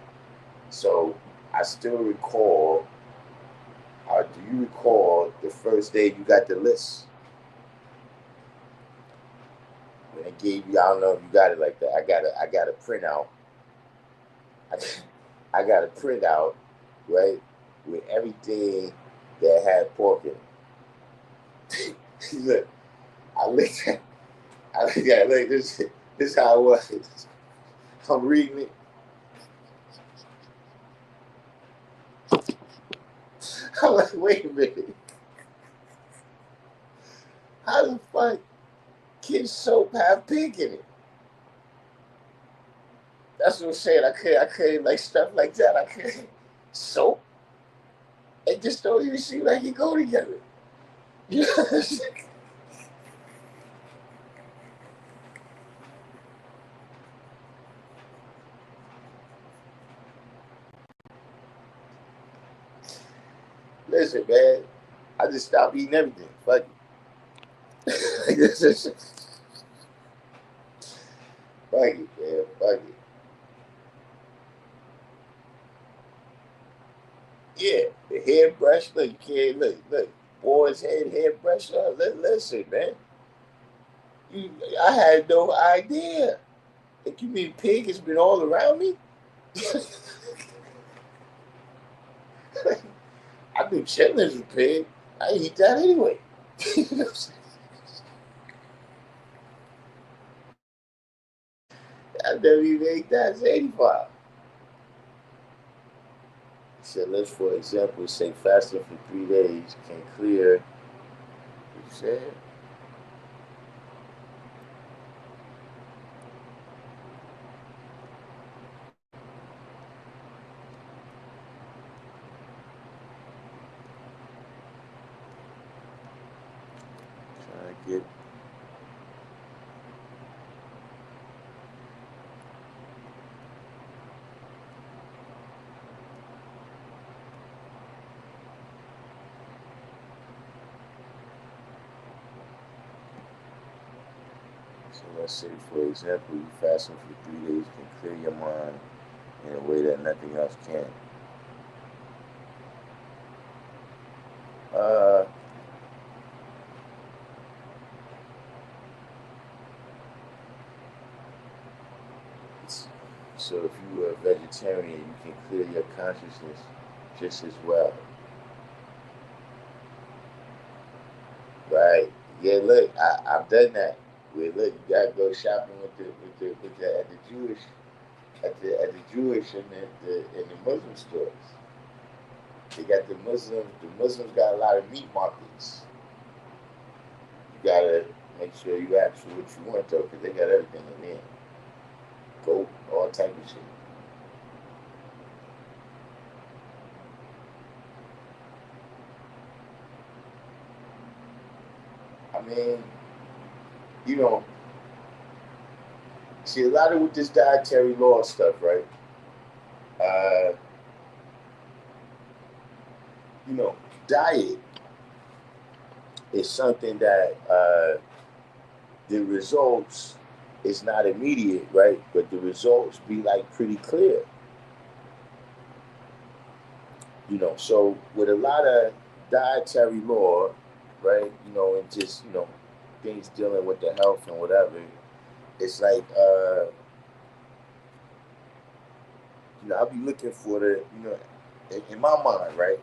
so I still recall. Do you recall the first day you got the list when they gave you? I don't know if you got it like that. I got a printout. I, I got a printout, right, with everything that had pork in it. Look, I looked at, look, this is how it was. I'm reading it. I'm like, wait a minute. How the fuck can soap have pink in it? That's what I'm saying. I couldn't like stuff like that. I couldn't soap. It just don't even seem like you go together. You know what I'm saying? Listen, man, I just stopped eating everything. Fuck it. Fuck it, man. Fuck it. Yeah, the hairbrush. Look, you can't look. Boy's hairbrush. Listen, man. I had no idea. Like, you mean pig has been all around me? I knew chitlins was pig. I eat that anyway. You know what I'm saying? I never even ate that. It's 85. So let's, for example, say fasting for 3 days can clear. What you said? Trying to get. So let's say, for example, you fasting for 3 days can clear your mind in a way that nothing else can. Uh, so if you were a vegetarian, you can clear your consciousness just as well. Right. Yeah, look, I've done that. Where look, you gotta go shopping at the Jewish at the Jewish and the Muslim stores. They got the Muslims got a lot of meat markets. You gotta make sure you ask for what you want though, because they got everything in there. Goat, all type of shit. I mean, you know, see a lot of with this dietary law stuff, right? Uh, you know, diet is something that the results is not immediate, right? But the results be like pretty clear. You know, so with a lot of dietary law, right? You know, and just things dealing with the health and whatever. It's like I'll be looking for in my mind, right?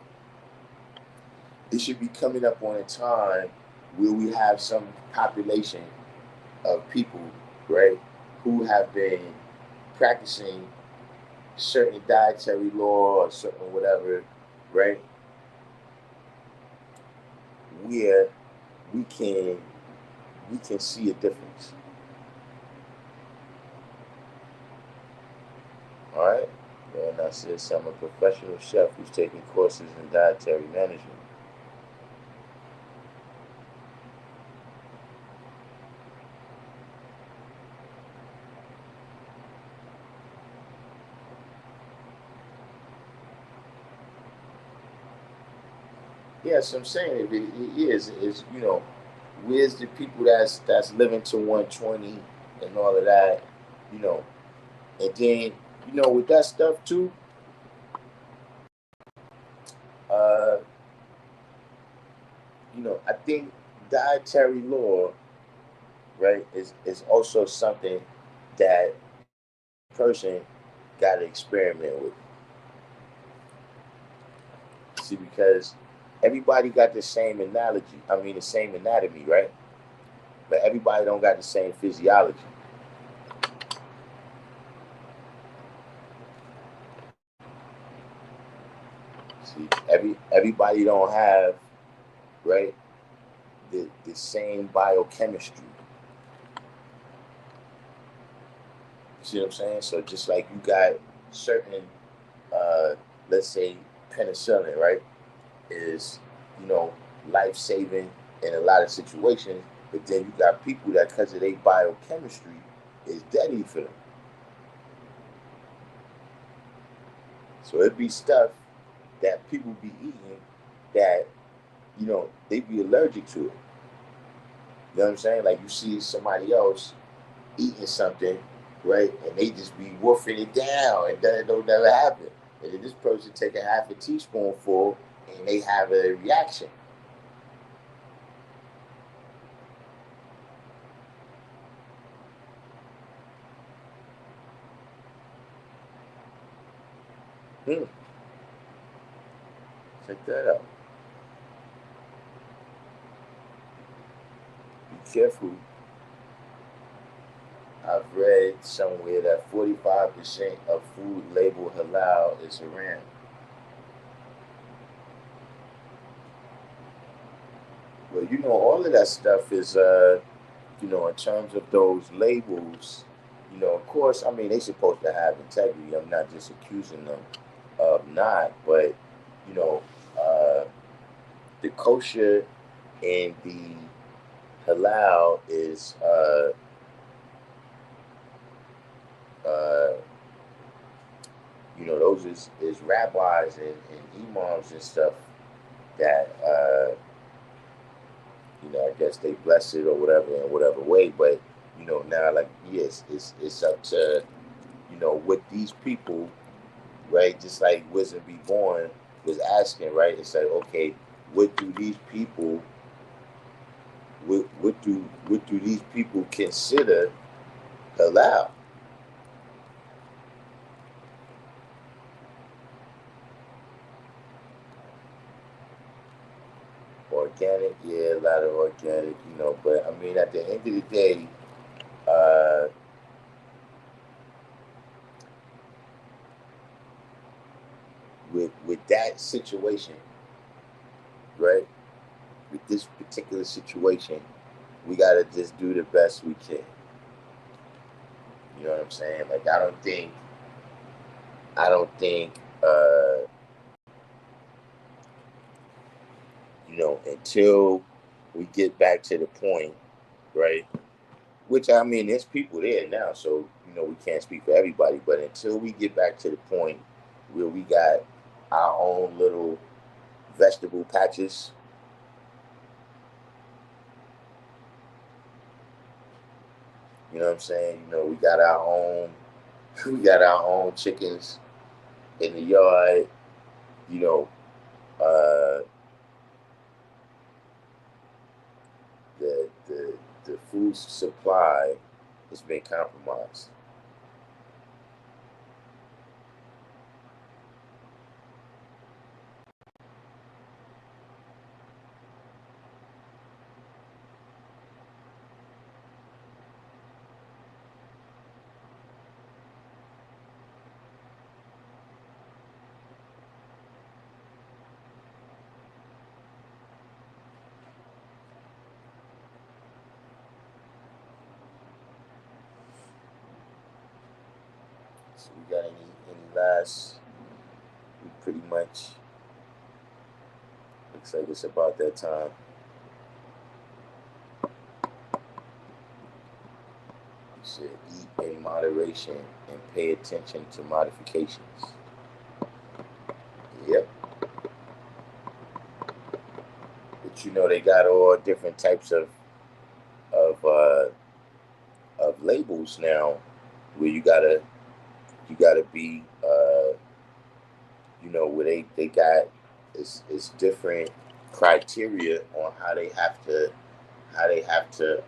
It should be coming up on a time where we have some population of people, right, who have been practicing certain dietary law or certain whatever, right, where we can we can see a difference. All right. And I said, so I'm a professional chef who's taking courses in dietary management. Yes, I'm saying it is where's the people that's living to 120 and all of that, you know, and then with that stuff too, uh, I think dietary law, right, is also something that person got to experiment with. See, because everybody got the same analogy. I mean, the same anatomy, right? But everybody don't got the same physiology. See, everybody don't have, right, the same biochemistry. See what I'm saying? So just like you got certain, let's say penicillin, right? is, you know, life saving in a lot of situations. But then you got people that, because of their biochemistry, is deadly for them. So it be stuff that people be eating that, you know, they be allergic to it. You know what I'm saying? Like you see somebody else eating something, right, and they just be wolfing it down, and that don't never happen. And then this person take a half a teaspoonful, and they have a reaction. Hmm. Check that out. Be careful. I've read somewhere that 45% of food labeled halal is haram. Well, you know, all of that stuff is, you know, in terms of those labels, you know, of course, I mean, they supposed to have integrity. I'm not just accusing them of not, but, you know, uh, the kosher and the halal is, uh, you know, those is rabbis and imams and stuff that, you know, I guess they bless it or whatever in whatever way. But, you know, now, like, yes, it's up to, you know, what these people, right? Just like Wisdom Be Born was asking, right? It's like, okay, what do these people, what do these people consider halal? Organic, yeah, a lot of organic, you know. But I mean, at the end of the day, uh, with that situation, right? With this particular situation, we gotta just do the best we can. You know what I'm saying? Like I don't think, you know, until we get back to the point, right? Which I mean, there's people there now, so you know we can't speak for everybody. But until we get back to the point where we got our own little vegetable patches, you know what I'm saying? You know, we got our own, we got our own chickens in the yard. You know, uh, the food supply has been compromised. So we got any last? We pretty much looks like it's about that time. You should eat in moderation and pay attention to modifications. Yep. But you know they got all different types of uh, of labels now, where you gotta be, you know, where they got, it's different criteria on how they have to how they have to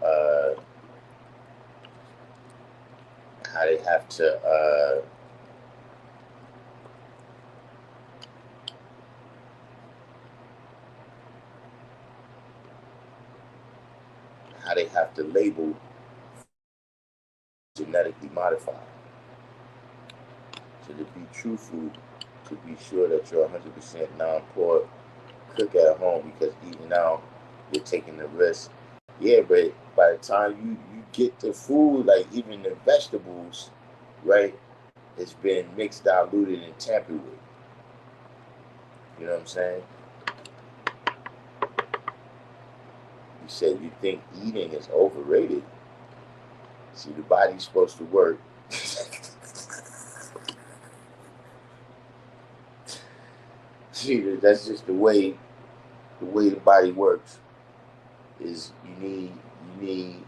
how they have to label genetically modified. So to be truthful, to be sure that you're 100% non-pork, cook at home, because eating out, you're taking the risk. Yeah, but by the time you get the food, like even the vegetables, right, it's been mixed, diluted, and tampered with. You know what I'm saying? You said you think eating is overrated. See, the body's supposed to work. See, that's just the way the body works. Is you need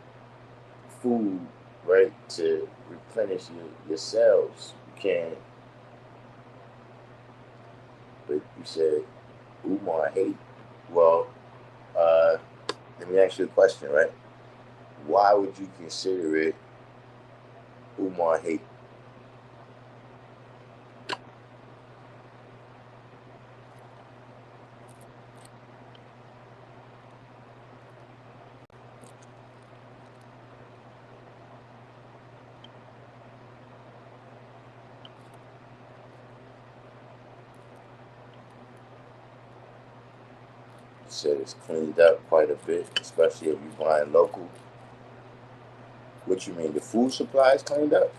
food, right, to replenish your cells. You can't. But you said Umar hate. Well, uh, let me ask you a question, right? Why would you consider it Umar hate? You said it's cleaned up quite a bit, especially if you're buying local. What you mean? The food supply is cleaned up?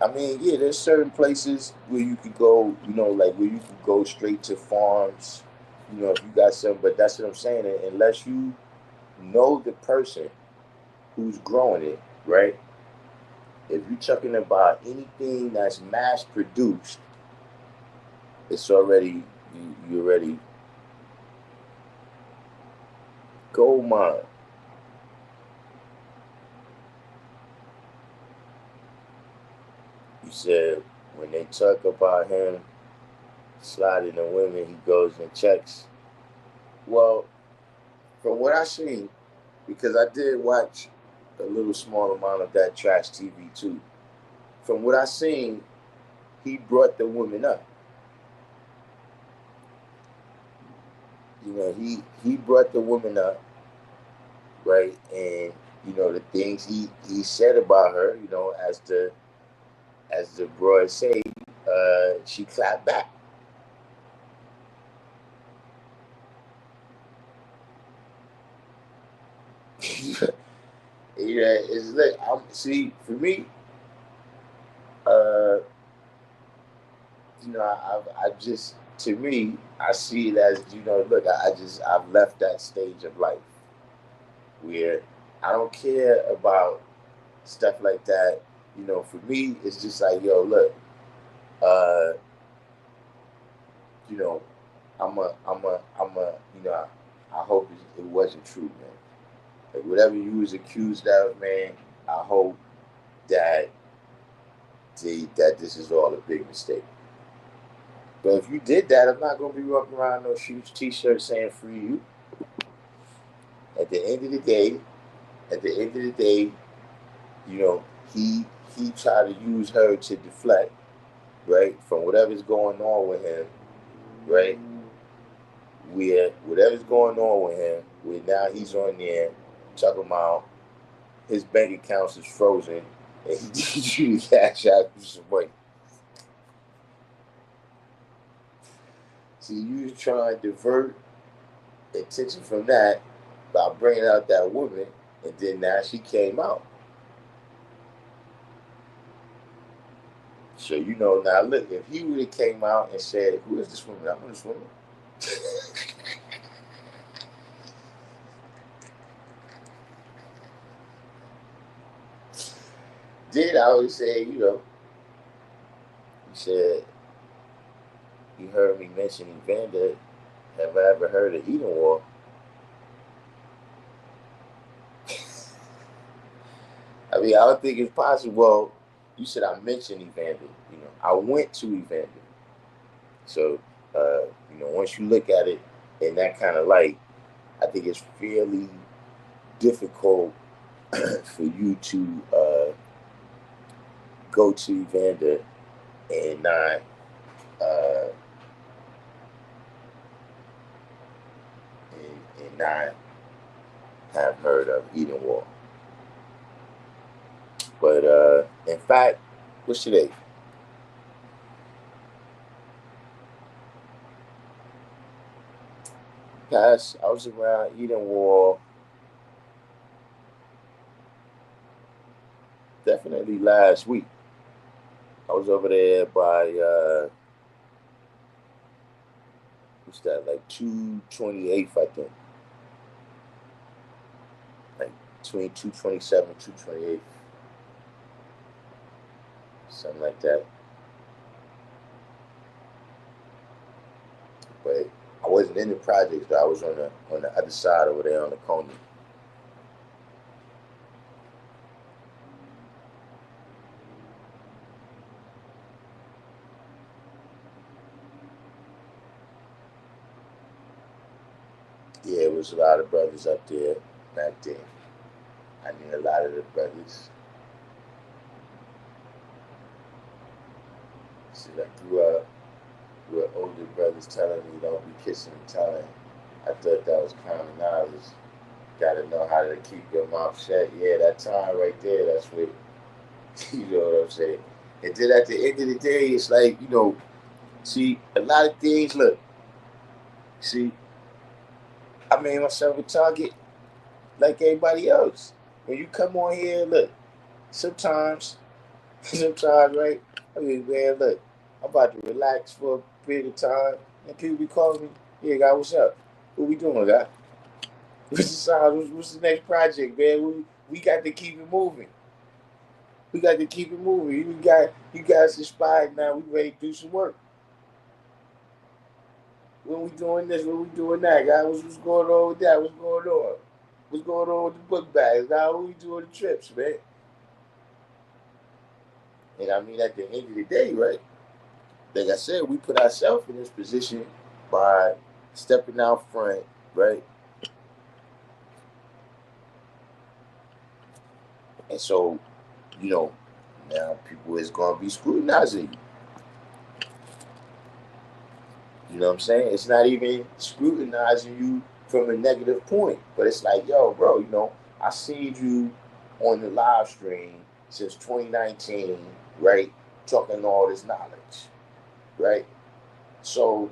I mean, yeah, there's certain places where you could go, like where you could go straight to farms, if you got some, but that's what I'm saying. Unless you know the person who's growing it, right? If you're talking about anything that's mass produced, it's already, you already gold mine. You said when they talk about him sliding the women, he goes and checks. Well, from what I seen, because I did watch a little small amount of that trash TV too. From what I seen, he brought the women up. He brought the woman up, right? And the things he said about her, as the broad say, she clapped back. It's like see for me, uh, I just to me, I see it as look, I've left that stage of life where I don't care about stuff like that. For me, it's just like, yo, look, uh, you know, I hope it wasn't true, man. Like whatever you was accused of, man, I hope that that this is all a big mistake. But if you did that, I'm not gonna be walking around no huge T-shirt saying "free you." At the end of the day, at the end of the day, you know, he he tried to use her to deflect, right, from whatever's going on with him, right? Where whatever's going on with him, where now he's on there talking about his bank accounts is frozen and he needs you to cash out some money. See, you trying to divert attention from that by bringing out that woman, and then now she came out. So now look, if he would have came out and said, "Who is this woman? I'm this woman." Then I would say, he said, "You heard me mention Evander. Have I ever heard of Eden War?" I mean, I don't think it's possible. Well, you said I mentioned Evander. I went to Evander. So, once you look at it in that kind of light, I think it's fairly difficult for you to go to Evander and not uh, and not have heard of Eden Wall. But in fact, what's today? Past, I was around Eden Wall definitely last week. I was over there by what's that, like 228th, I think. Like between 227 and 228, something like that. But I wasn't in the projects though. I was on the other side over there on the Coney. Yeah, it was a lot of brothers up there back then. I knew a lot of the brothers. See, I grew up with older brothers telling me don't be kissing and telling. I thought that was common knowledge. Got to know how to keep your mouth shut. Yeah, that time right there, that's what, you know what I'm saying? And then at the end of the day, it's like, see, a lot of things, look, see, I made myself a target like everybody else. When you come on here, look, sometimes, sometimes, right? I mean, man, look, I'm about to relax for a period of time, and people be calling me, "Yeah, guy, what's up? What we doing, guy? What's the sound? What's the next project, man? We got to keep it moving. We got to keep it moving. You guys inspired now. We ready to do some work. When we doing this, when we doing that, guys? What's going on with that? What's going on? What's going on with the book bags? Now, what we doing the trips, man? And I mean, at the end of the day, right? Like I said, we put ourselves in this position by stepping out front, right? And so, you know, now people is gonna be scrutinizing you. You know what I'm saying? It's not even scrutinizing you from a negative point, but it's like, yo, bro, I seen you on the live stream since 2019, right? Talking all this knowledge, right? So,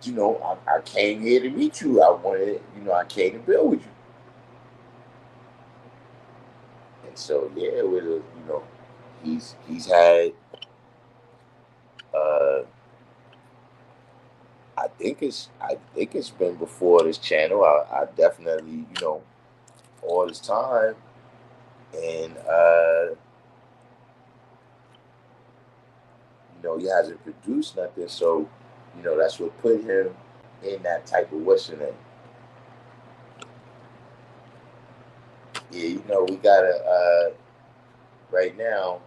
I came here to meet you. I wanted, I came to build with you. And so, yeah, he's had, uh, I think it's been before this channel. I definitely, all this time, and he hasn't produced nothing. So, that's what put him in that type of what's in it. Yeah, we gotta right now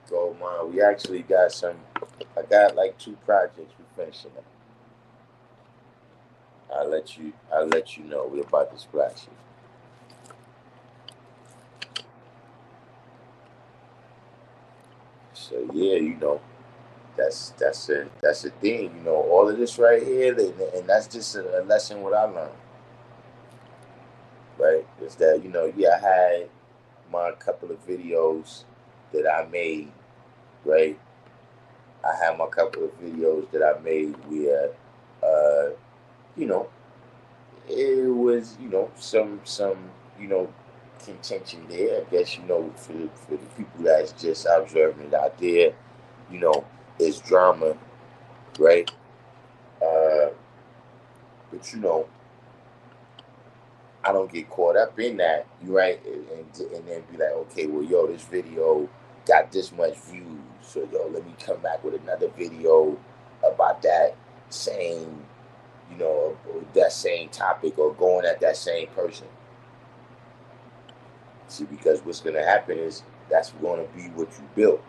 go mine. We actually got some. I got like 2 projects we finishing up. I'll let you know. We're about to splash it. So yeah, that's a thing. All of this right here, and that's just a lesson what I learned. Right, is that yeah, I had my couple of videos that I made. Right, I had my couple of videos that I made where, uh, you know, it was some contention there. I guess for the people that's just observing it out there, you know, it's drama, right? Uh, but I don't get caught up in that, you right? And then be like, okay, well, yo, this video got this much views, so yo, let me come back with another video about that same, that same topic or going at that same person. See, because what's gonna happen is that's gonna be what you built.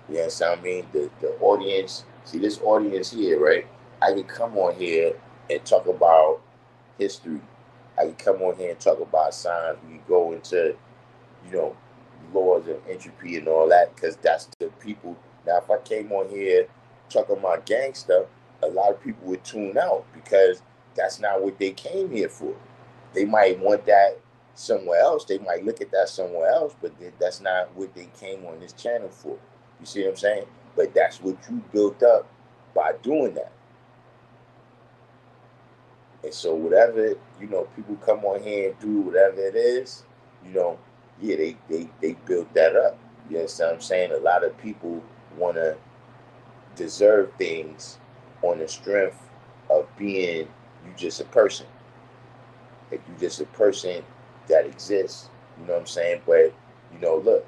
You understand what I mean? The audience, see this audience here, right? I can come on here and talk about history. I can come on here and talk about science. We can go into, you know, laws of entropy and all that, because that's the people. Now, if I came on here talking about gang stuff, a lot of people would tune out because that's not what they came here for. They might want that somewhere else. They might look at that somewhere else, but that's not what they came on this channel for. You see what I'm saying? But that's what you built up by doing that. And so whatever, people come on here and do whatever it is, you know, yeah, they built that up. You understand what I'm saying? A lot of people want to deserve things on the strength of being you just a person. If you just a person that exists, you know what I'm saying? But look,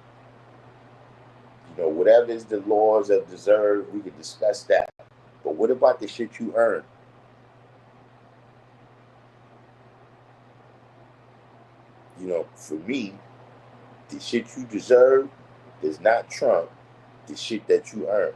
whatever is the laws of deserve, we could discuss that. But what about the shit you earn? For me, the shit you deserve does not trump the shit that you earn.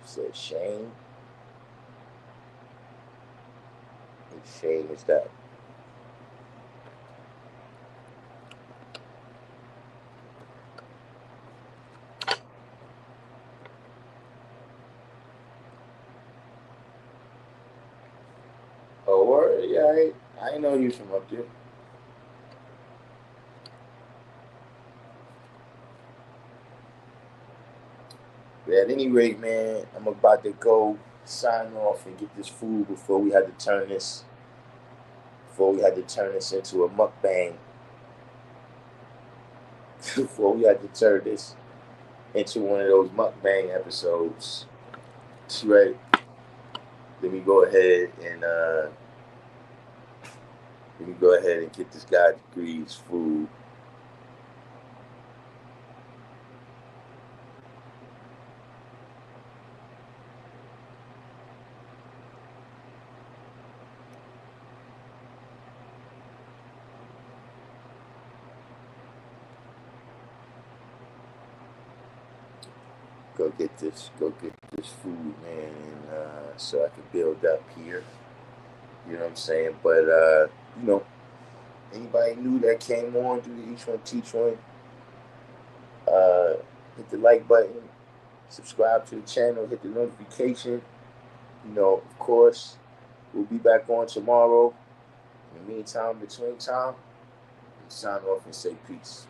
Said shame. What shame is that? Oh, word? Yeah, I ain't know you from up there. But at any rate, man, I'm about to go sign off and get this food before we had to turn this into a mukbang. Before we had to turn this into one of those mukbang episodes. That's right. Let me go ahead and get this guy Degrees food. Go get this food, man, and so I can build up here. You know what I'm saying? But you know, anybody new that came on, do the each one teach one. Uh, hit the like button, subscribe to the channel, hit the notification. Of course, we'll be back on tomorrow. In the meantime, between time, sign off and say peace.